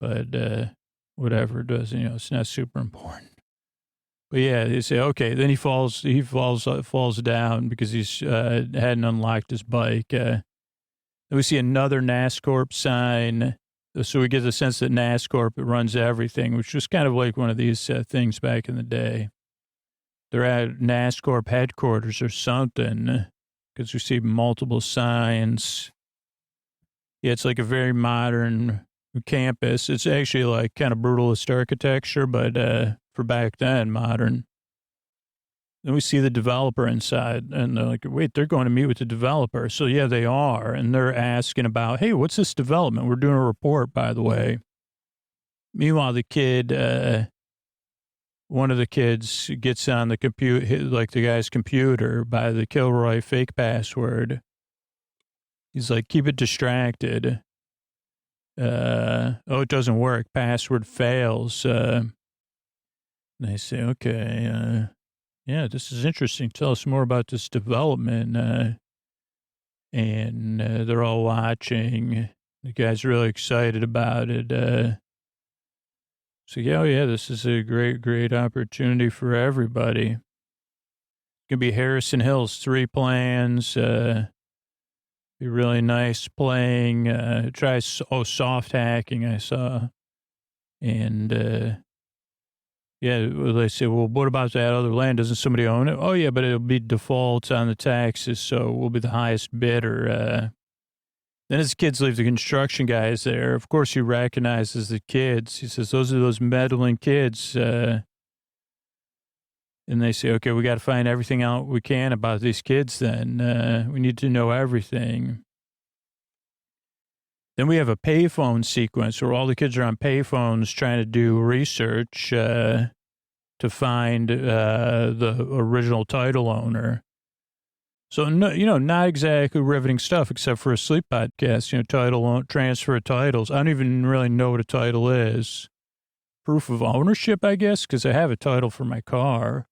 But, whatever it does, it's not super important. But yeah, they say, okay, then he falls down because he's, hadn't unlocked his bike. Then we see another NASCORP sign. So we get the sense that NASCORP runs everything, which was kind of like one of these things back in the day. They're at NASCORP headquarters or something because we see multiple signs. Yeah, it's like a very modern campus. It's actually like kind of brutalist architecture, but for back then, modern. Then we see the developer inside, and they're like, wait, they're going to meet with the developer. So, yeah, they are, and they're asking about, hey, what's this development? We're doing a report, by the way. Meanwhile, the kid, one of the kids gets on the computer, like the guy's computer by the Kilroy fake password. He's like, keep it distracted. It doesn't work. Password fails. And they say, okay, yeah, this is interesting. Tell us more about this development. And they're all watching. The guy's really excited about it. So, yeah, this is a great, great opportunity for everybody. It's going to be Harrison Hills 3 plans. Be really nice playing. Try soft hacking, I saw. And, yeah, they say, well, what about that other land? Doesn't somebody own it? Oh, yeah, but it'll be default on the taxes, so we'll be the highest bidder. Then his kids leave, the construction guys there. Of course, he recognizes the kids. He says, those are those meddling kids. And they say, okay, we got to find everything out we can about these kids then. We need to know everything. Then we have a payphone sequence where all the kids are on payphones trying to do research to find the original title owner. So, no, not exactly riveting stuff except for a sleep podcast, transfer of titles. I don't even really know what a title is. Proof of ownership, I guess, because I have a title for my car.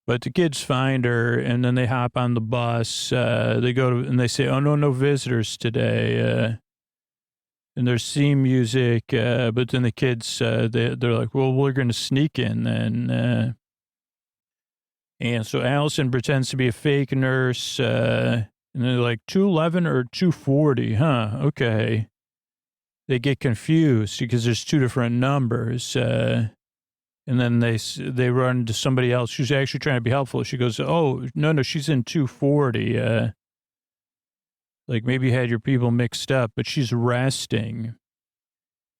But the kids find her, and then they hop on the bus. They go and they say, oh, no visitors today. And there's theme music, but then the kids, they're like, well, we're going to sneak in then. And so Allison pretends to be a fake nurse, and they're like 211 or 240, huh? Okay. They get confused because there's two different numbers. And then they run to somebody else who's actually trying to be helpful. She goes, oh, no, she's in 240. Like maybe you had your people mixed up, but she's resting.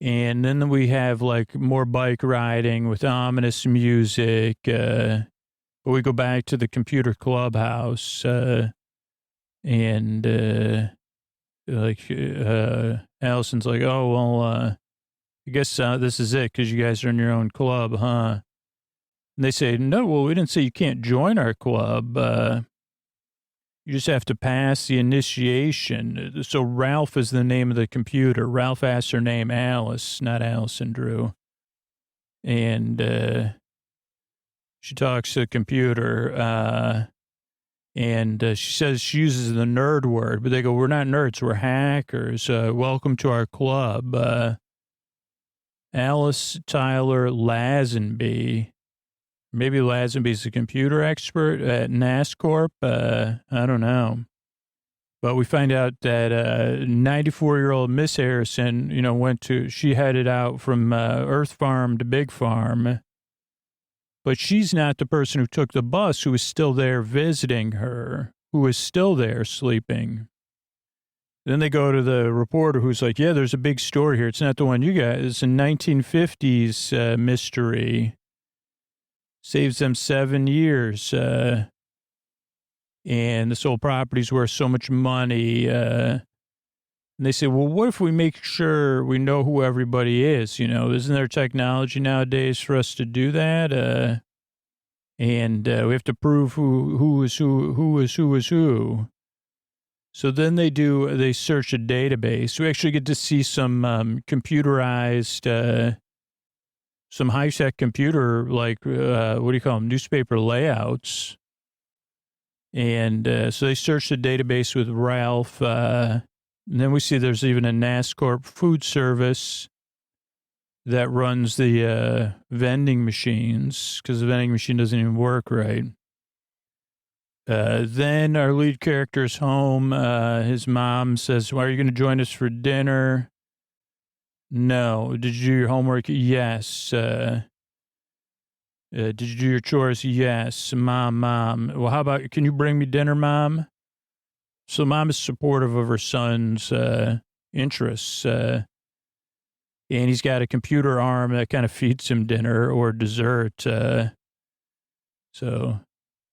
And then we have like more bike riding with ominous music. But we go back to the computer clubhouse, and Allison's like, oh, well, I guess this is it because you guys are in your own club, huh? And they say, no, well, we didn't say you can't join our club. You just have to pass the initiation. So Ralph is the name of the computer. Ralph asks her name, Alice, not Allison Drew. And she talks to the computer, and she says she uses the nerd word, but they go, we're not nerds, we're hackers. Welcome to our club. Alice Tyler Lazenby. Maybe Lazenby's a computer expert at NASCorp. I don't know. But we find out that 94-year-old Miss Harrison, she headed out from Earth Farm to Big Farm. But she's not the person who took the bus, who was still there visiting her, who was still there sleeping. Then they go to the reporter who's like, yeah, there's a big story here. It's not the one you got. It's a 1950s mystery. Saves them 7 years. And this whole property's worth so much money. And they say, well, what if we make sure we know who everybody is? Isn't there technology nowadays for us to do that? And we have to prove who is who. So then they search a database. We actually get to see some computerized, some high-tech computer, like, what do you call them, newspaper layouts. And so they search the database with Ralph. And then we see there's even a NASCorp food service that runs the vending machines, because the vending machine doesn't even work right. Then our lead character's home. His mom says, well, are you going to join us for dinner? No. Did you do your homework? Yes. Did you do your chores? Yes. Mom. Well, how about, can you bring me dinner, Mom? So Mom is supportive of her son's interests. And he's got a computer arm that kind of feeds him dinner or dessert. So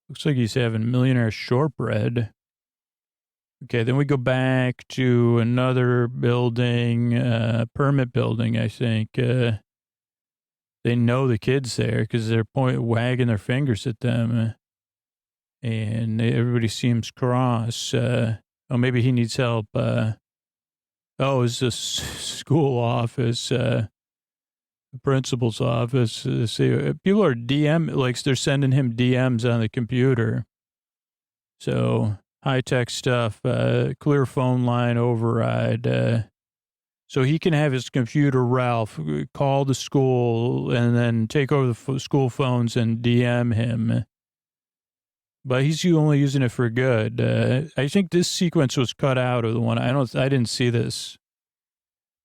looks like he's having millionaire shortbread. Okay, then we go back to another building, permit building, I think. They know the kids there because they're wagging their fingers at them. And everybody seems cross. Maybe he needs help. It's the school office, the principal's office. People are they're sending him DMs on the computer. So high-tech stuff, clear phone line override. So he can have his computer, Ralph, call the school and then take over the school phones and DM him. But he's only using it for good. I think this sequence was cut out of the one. I didn't see this,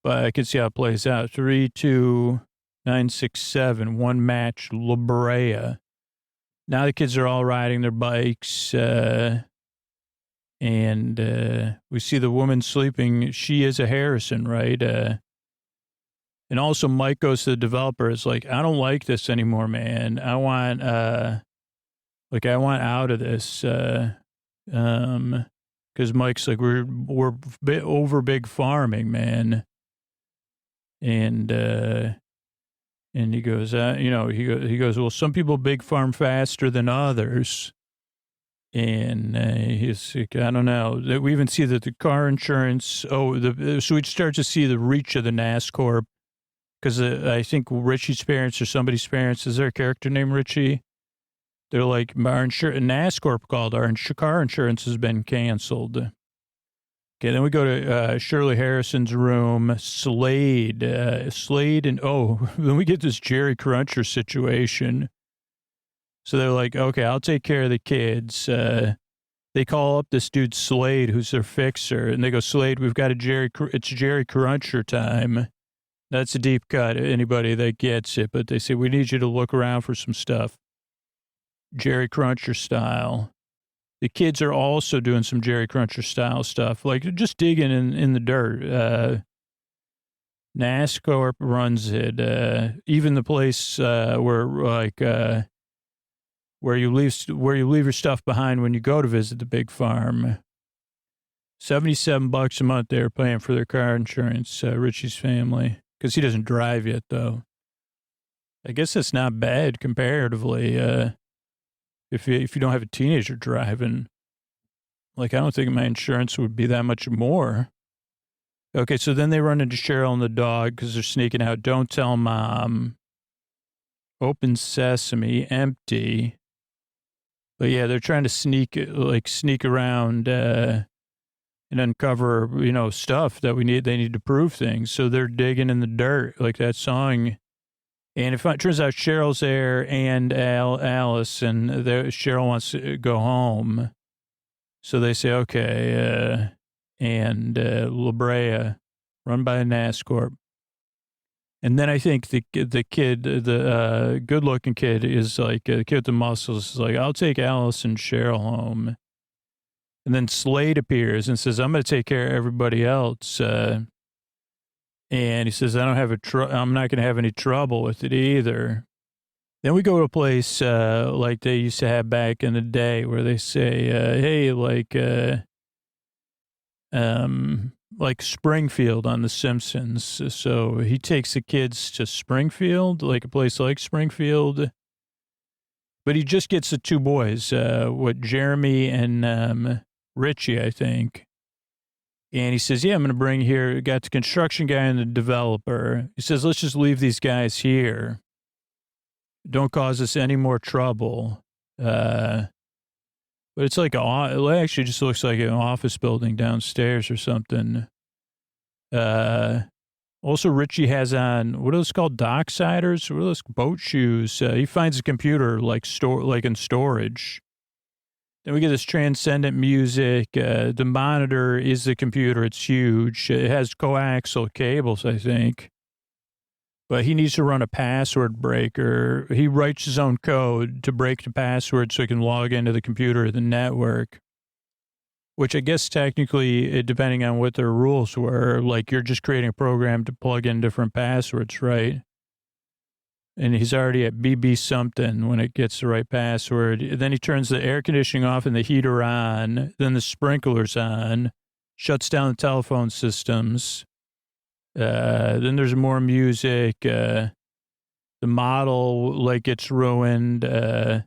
but I can see how it plays out. 3, 2, 9, 6, 7, 1 match, La Brea. Now the kids are all riding their bikes, and we see the woman sleeping. She is a Harrison, right? And also Mike goes to the developer. It's like, I don't like this anymore, man. I want out of this, because Mike's like, we're a bit over big farming, man. And he goes, he goes, well, some people big farm faster than others. And he's like, I don't know. We even see that the car insurance. So we start to see the reach of the NASCorp, because I think Richie's parents or somebody's parents, is there a character named Richie? They're like, NASCorp called, our car insurance has been canceled. Okay, then we go to Shirley Harrison's room, Slade, and then we get this Jerry Cruncher situation. So they're like, okay, I'll take care of the kids. They call up this dude Slade, who's their fixer, and they go, Slade, we've got it's Jerry Cruncher time. That's a deep cut, anybody that gets it, but they say, we need you to look around for some stuff. Jerry Cruncher style. The kids are also doing some Jerry Cruncher style stuff, like just digging in the dirt. NASCorp runs it. Even the place where you leave your stuff behind when you go to visit the big farm. $77 a month they're paying for their car insurance. Richie's family. because he doesn't drive yet, though. I guess that's not bad comparatively. If you don't have a teenager driving, like, I don't think my insurance would be that much more. Okay, so then they run into Cheryl and the dog because they're sneaking out. Don't tell mom. Open sesame, empty. But yeah, they're trying to sneak around and uncover, stuff that they need to prove things. So they're digging in the dirt, like that song. And it turns out Cheryl's there and Alice, and Cheryl wants to go home. So they say, okay, and La Brea, run by a NASCorp. And then I think the kid, the good-looking kid is like, the kid with the muscles is like, I'll take Alice and Cheryl home. And then Slade appears and says, I'm going to take care of everybody else. And he says, I'm not going to have any trouble with it either. Then we go to a place like they used to have back in the day where they say, hey, like Springfield on The Simpsons. So he takes the kids to Springfield, like a place like Springfield. But he just gets the two boys, Jeremy and Richie, I think. And he says, yeah, I'm going to bring here, got the construction guy and the developer. He says, let's just leave these guys here. Don't cause us any more trouble. But it's like, it actually just looks like an office building downstairs or something. Also, Richie has on, what are those called? Docksiders? What are those boat shoes? He finds a computer like in storage. Then we get this transcendent music. The monitor is the computer. It's huge. It has coaxial cables, I think. But he needs to run a password breaker. He writes his own code to break the password so he can log into the computer or the network. Which I guess technically, depending on what their rules were, like you're just creating a program to plug in different passwords, right? And he's already at BB something when it gets the right password. Then he turns the air conditioning off and the heater on. Then the sprinklers on. Shuts down the telephone systems. Then there's more music. The model gets ruined. And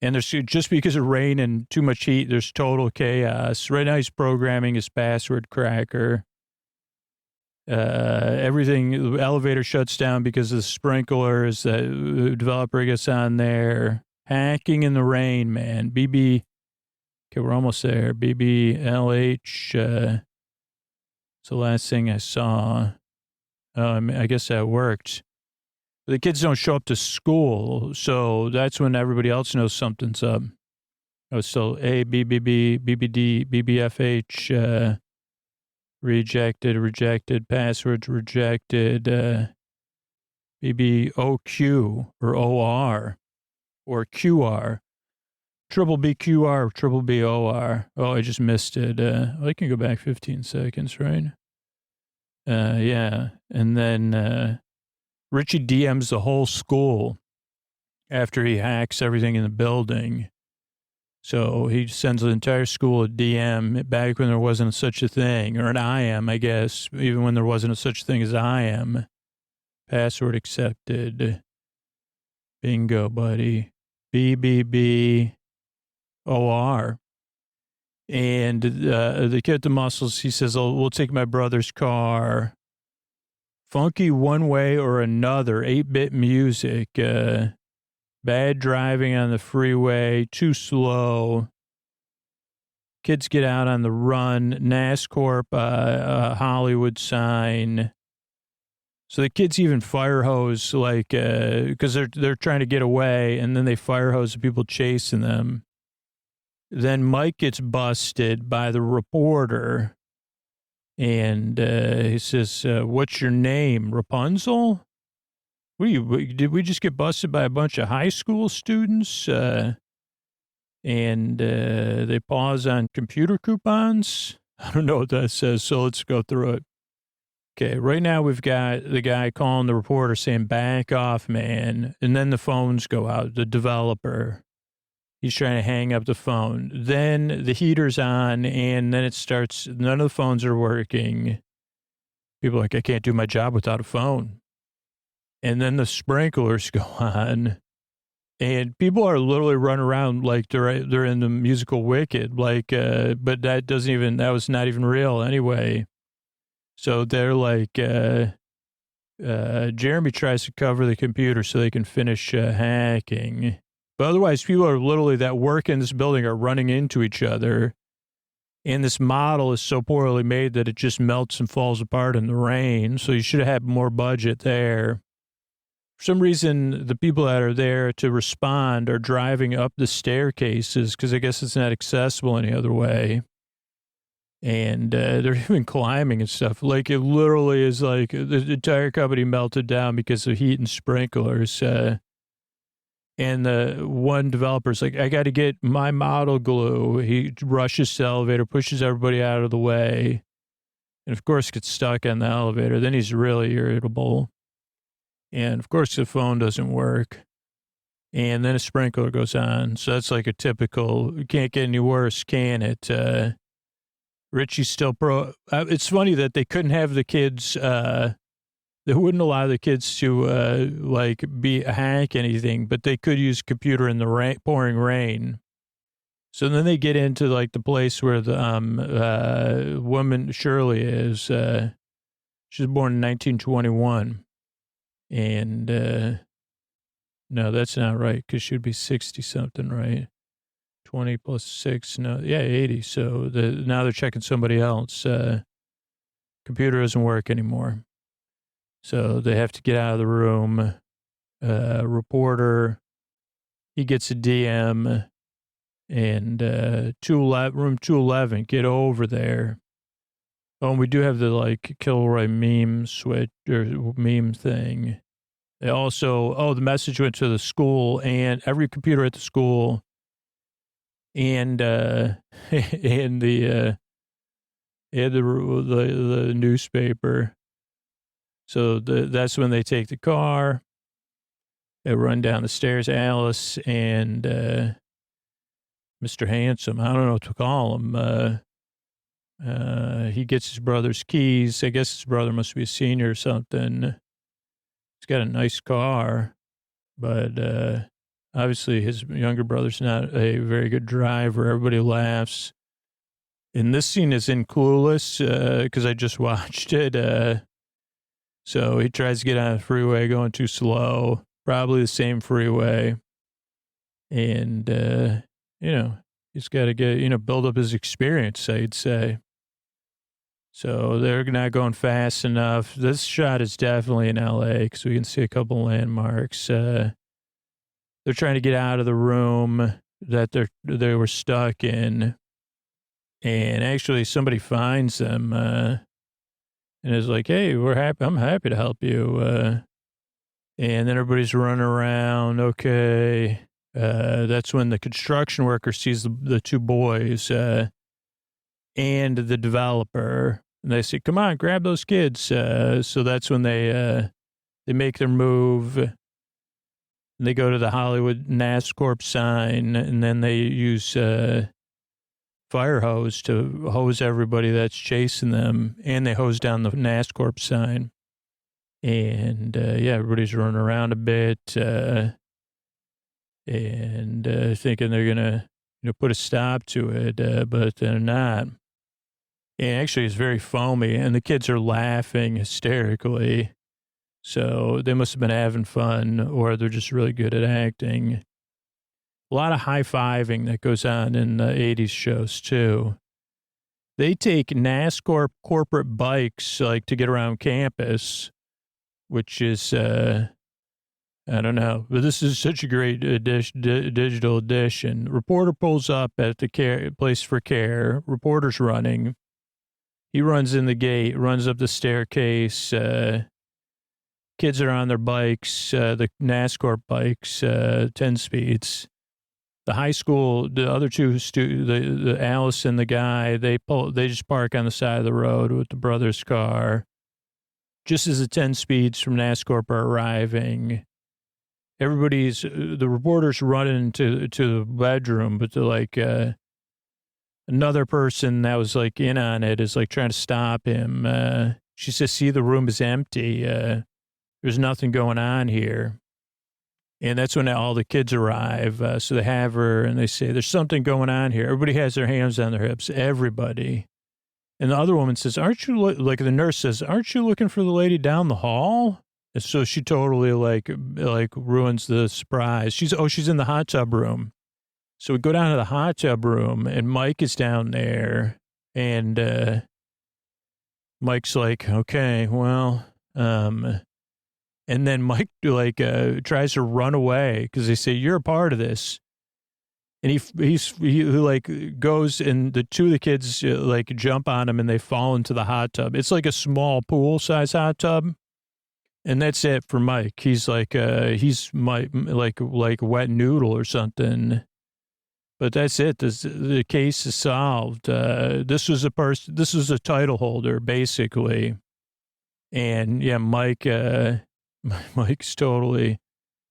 there's just because of rain and too much heat, there's total chaos. Right now he's programming his password cracker. Everything, the elevator shuts down because of the sprinklers. The developer gets on there. Hacking in the rain, man. BB. Okay, we're almost there. BBLH. It's the last thing I saw. I guess that worked. The kids don't show up to school, so that's when everybody else knows something's up. Oh, so A, BBB, BBD, BBFH, rejected, passwords rejected, BBOQ or OR or QR, triple BQR, triple BOR. Oh, I just missed it. I can go back 15 seconds, right? Yeah. And then Richie DMs the whole school after he hacks everything in the building. So he sends the entire school a DM back when there wasn't such a thing, or an IM, I guess, even when there wasn't such a thing as IM. Password accepted. Bingo, buddy. BBBOR. And the kid with the muscles, he says, oh, we'll take my brother's car. Funky one way or another, 8-bit music. Bad driving on the freeway, too slow. Kids get out on the run. NASCorp, Hollywood sign. So the kids even fire hose, because they're trying to get away, and then they fire hose the people chasing them. Then Mike gets busted by the reporter, and he says, "What's your name, Rapunzel?" Did we just get busted by a bunch of high school students? And they pause on computer coupons. I don't know what that says, so let's go through it. Okay, right now we've got the guy calling the reporter saying, back off, man. And then the phones go out, the developer. He's trying to hang up the phone. Then the heater's on, and then it starts, none of the phones are working People are like, I can't do my job without a phone. And then the sprinklers go on, and people are literally running around like they're in the musical Wicked, like, but that was not even real anyway. So they're like, Jeremy tries to cover the computer so they can finish hacking. But otherwise, people are literally that work in this building are running into each other. And this model is so poorly made that it just melts and falls apart in the rain. So you should have had more budget there. For some reason, the people that are there to respond are driving up the staircases because I guess it's not accessible any other way. And they're even climbing and stuff. Like, it literally is like the entire company melted down because of heat and sprinklers. And the one developer's like, I got to get my model glue. He rushes to the elevator, pushes everybody out of the way. And, of course, gets stuck on the elevator. Then he's really irritable. And, of course, the phone doesn't work. And then a sprinkler goes on. So that's like a typical, it can't get any worse, can it? Richie's still it's funny that they couldn't have the kids, they wouldn't allow the kids to, hack anything, but they could use a computer in the pouring rain. So then they get into, like, the place where the woman, Shirley, is. She was born in 1921. And, no, that's not right, because she'd be 60-something, right? 20 plus 6, no, yeah, 80. So now they're checking somebody else. Computer doesn't work anymore. So they have to get out of the room. Reporter, he gets a DM, and room 211, get over there. Oh, and we do have the, like, Kilroy meme switch or meme thing. They also, the message went to the school and every computer at the school. And and the newspaper. So that's when they take the car. They run down the stairs. Alice and Mr. Handsome. I don't know what to call him. He gets his brother's keys. I guess his brother must be a senior or something. He's got a nice car, but obviously his younger brother's not a very good driver. Everybody laughs. And this scene is in Clueless because I just watched it. So he tries to get on the freeway going too slow, probably the same freeway. And, he's got to build up his experience, I'd say. So they're not going fast enough. This shot is definitely in LA because we can see a couple landmarks. They're trying to get out of the room that they were stuck in. And actually somebody finds them and is like, hey, I'm happy to help you. And then everybody's running around. Okay. That's when the construction worker sees the two boys and the developer. And they say, come on, grab those kids. So that's when they make their move. And they go to the Hollywood NASCORP sign, and then they use fire hose to hose everybody that's chasing them, and they hose down the NASCORP sign. And, everybody's running around a bit and thinking they're going to put a stop to it, but they're not. And actually, it's very foamy, and the kids are laughing hysterically. So they must have been having fun, or they're just really good at acting. A lot of high-fiving that goes on in the 80s shows, too. They take NASCAR corporate bikes, like, to get around campus, which is, I don't know. But this is such a great digital edition. Reporter pulls up at the place for care. Reporter's running. He runs in the gate, runs up the staircase. Kids are on their bikes, the NASCAR bikes, 10 speeds. The high school, the other two the Alice and the guy, they just park on the side of the road with the brother's car. Just as the 10 speeds from NASCAR are arriving, the reporter's running to the bedroom, but they're like, another person that was like in on it is like trying to stop him. She says, see, the room is empty. There's nothing going on here. And that's when all the kids arrive. So they have her and they say, there's something going on here. Everybody has their hands on their hips. Everybody. And the other woman says, aren't you, like the nurse says, aren't you looking for the lady down the hall? And so she totally like ruins the surprise. She's in the hot tub room. So we go down to the hot tub room and Mike is down there and Mike's like, okay, well, and then Mike tries to run away because they say, you're a part of this. And he like goes and the two of the kids like jump on him and they fall into the hot tub. It's like a small pool size hot tub. And that's it for Mike. He's like, he's like a wet noodle or something. But that's it. The case is solved. This was a title holder basically. And yeah, Mike's totally,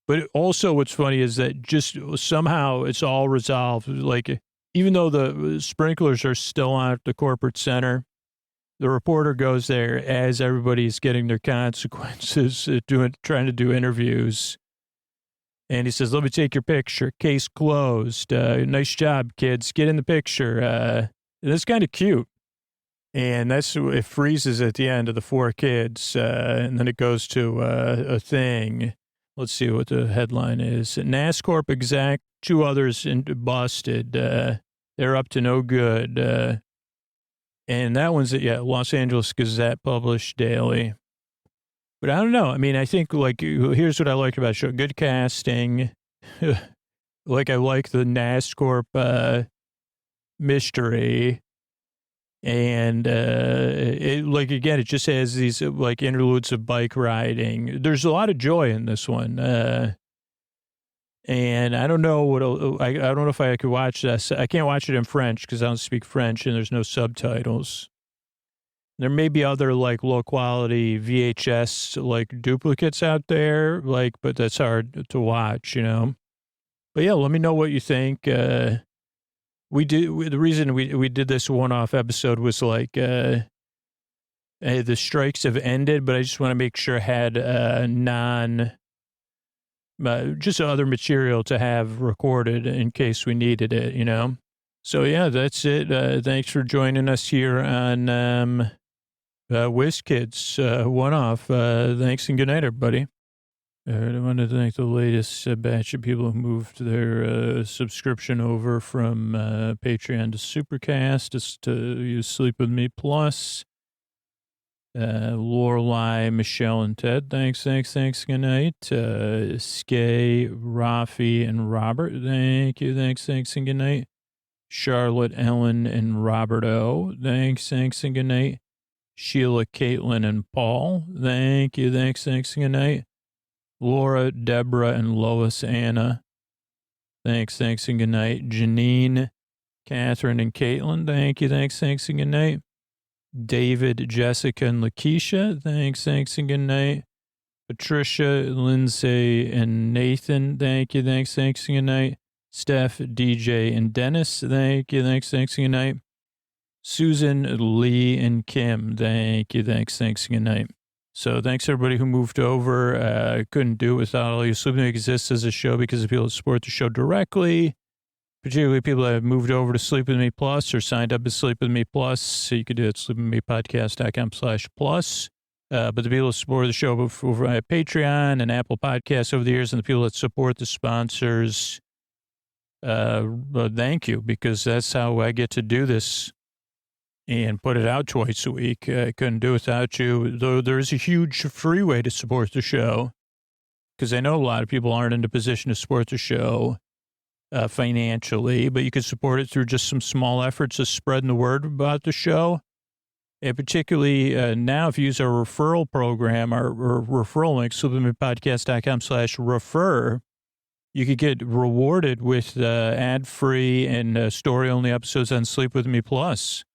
but also what's funny is that just somehow it's all resolved. Like, even though the sprinklers are still on at the corporate center, the reporter goes there as everybody's getting their consequences, trying to do interviews. And he says, let me take your picture. Case closed. Nice job, kids. Get in the picture. And it's kind of cute. And it freezes at the end of the four kids. And then it goes to a thing. Let's see what the headline is. NASCorp exec, two others busted. They're up to no good. And that one's Los Angeles Gazette published daily. But I don't know. I mean, I think, like, here's what I like about the show. Good casting. Like, I like the NASCorp mystery. And, it just has these, like, interludes of bike riding. There's a lot of joy in this one. And I don't know I don't know if I could watch this. I can't watch it in French because I don't speak French and there's no subtitles. There may be other like low quality VHS like duplicates out there, like, but that's hard to watch, you know? But yeah, let me know what you think. The reason we did this one-off episode was like, the strikes have ended, but I just want to make sure I had just other material to have recorded in case we needed it, you know? So yeah, that's it. Thanks for joining us here on Whiz Kids one-off. Thanks and good night, everybody. I want to thank the latest batch of people who moved their subscription over from Patreon to Supercast to use Sleep With Me Plus. Lorelei, Michelle, and Ted. Thanks. Good night. Skay, Rafi, and Robert. Thank you. Thanks, and good night. Charlotte, Ellen, and Robert O. Thanks, and good night. Sheila, Caitlin, and Paul. Thank you. Thanks, and good night. Laura, Deborah, and Lois, Anna. Thanks, and good night. Janine, Catherine, and Caitlin. Thank you. Thanks, and good night. David, Jessica, and Lakeisha. Thanks, and good night. Patricia, Lindsay, and Nathan. Thank you. Thanks, and good night. Steph, DJ, and Dennis. Thank you. Thanks, and good night. Susan, Lee, and Kim. Thank you. Thanks, and good night. So thanks everybody who moved over. I couldn't do it without all you. Sleep With Me exists as a show because of people that support the show directly, particularly people that have moved over to Sleep With Me Plus or signed up to Sleep With Me Plus. So you could do it at sleepwithmepodcast.com/plus. But the people that support the show over at Patreon and Apple Podcasts over the years and the people that support the sponsors, thank you, because that's how I get to do this and put it out twice a week. I couldn't do it without you, though there is a huge free way to support the show, because I know a lot of people aren't in a position to support the show financially, but you can support it through just some small efforts of spreading the word about the show. And particularly now, if you use our referral program, our referral link, sleepwithmepodcast.com/refer, you could get rewarded with ad-free and story-only episodes on Sleep With Me Plus.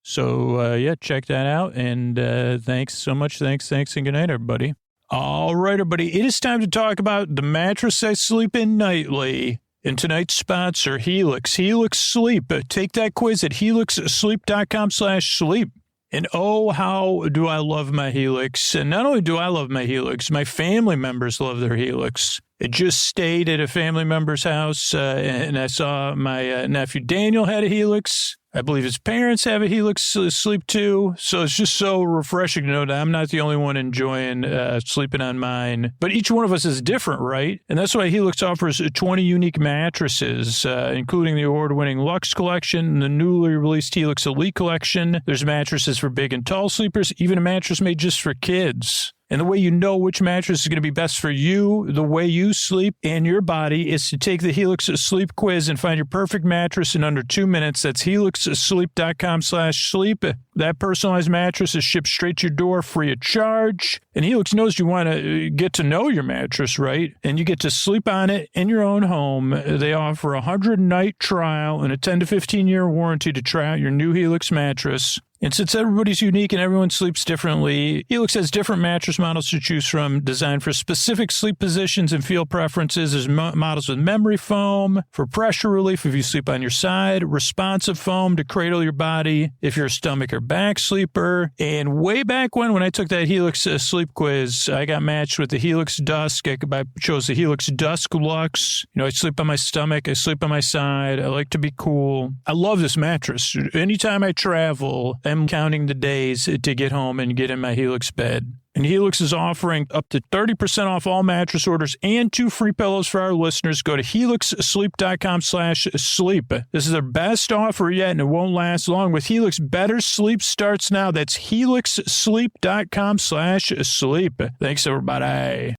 So, check that out. And thanks so much. Thanks, and good night, everybody. All right, everybody. It is time to talk about the mattress I sleep in nightly. And tonight's sponsor, Helix. Helix Sleep. Take that quiz at helixsleep.com/sleep. And oh, how do I love my Helix. And not only do I love my Helix, my family members love their Helix. I just stayed at a family member's house, and I saw my nephew Daniel had a Helix. I believe his parents have a Helix sleep too. So it's just so refreshing to know that I'm not the only one enjoying sleeping on mine. But each one of us is different, right? And that's why Helix offers 20 unique mattresses, including the award-winning Luxe Collection and the newly released Helix Elite Collection. There's mattresses for big and tall sleepers, even a mattress made just for kids. And the way you know which mattress is going to be best for you, the way you sleep, and your body is to take the Helix Sleep Quiz and find your perfect mattress in under 2 minutes. That's helixsleep.com/sleep. That personalized mattress is shipped straight to your door free of charge. And Helix knows you want to get to know your mattress, right? And you get to sleep on it in your own home. They offer a 100-night trial and a 10 to 15-year warranty to try out your new Helix mattress. And since everybody's unique and everyone sleeps differently, Helix has different mattress models to choose from, designed for specific sleep positions and feel preferences. There's models with memory foam for pressure relief if you sleep on your side, responsive foam to cradle your body if you're a stomach or back sleeper. And way back when I took that Helix sleep quiz, I got matched with the Helix Dusk. I chose the Helix Dusk Luxe. You know, I sleep on my stomach, I sleep on my side. I like to be cool. I love this mattress. Anytime I travel, I'm counting the days to get home and get in my Helix bed. And Helix is offering up to 30% off all mattress orders and 2 free pillows for our listeners. Go to helixsleep.com/sleep. This is their best offer yet, and it won't last long. With Helix, better sleep starts now. That's helixsleep.com/sleep. Thanks, everybody.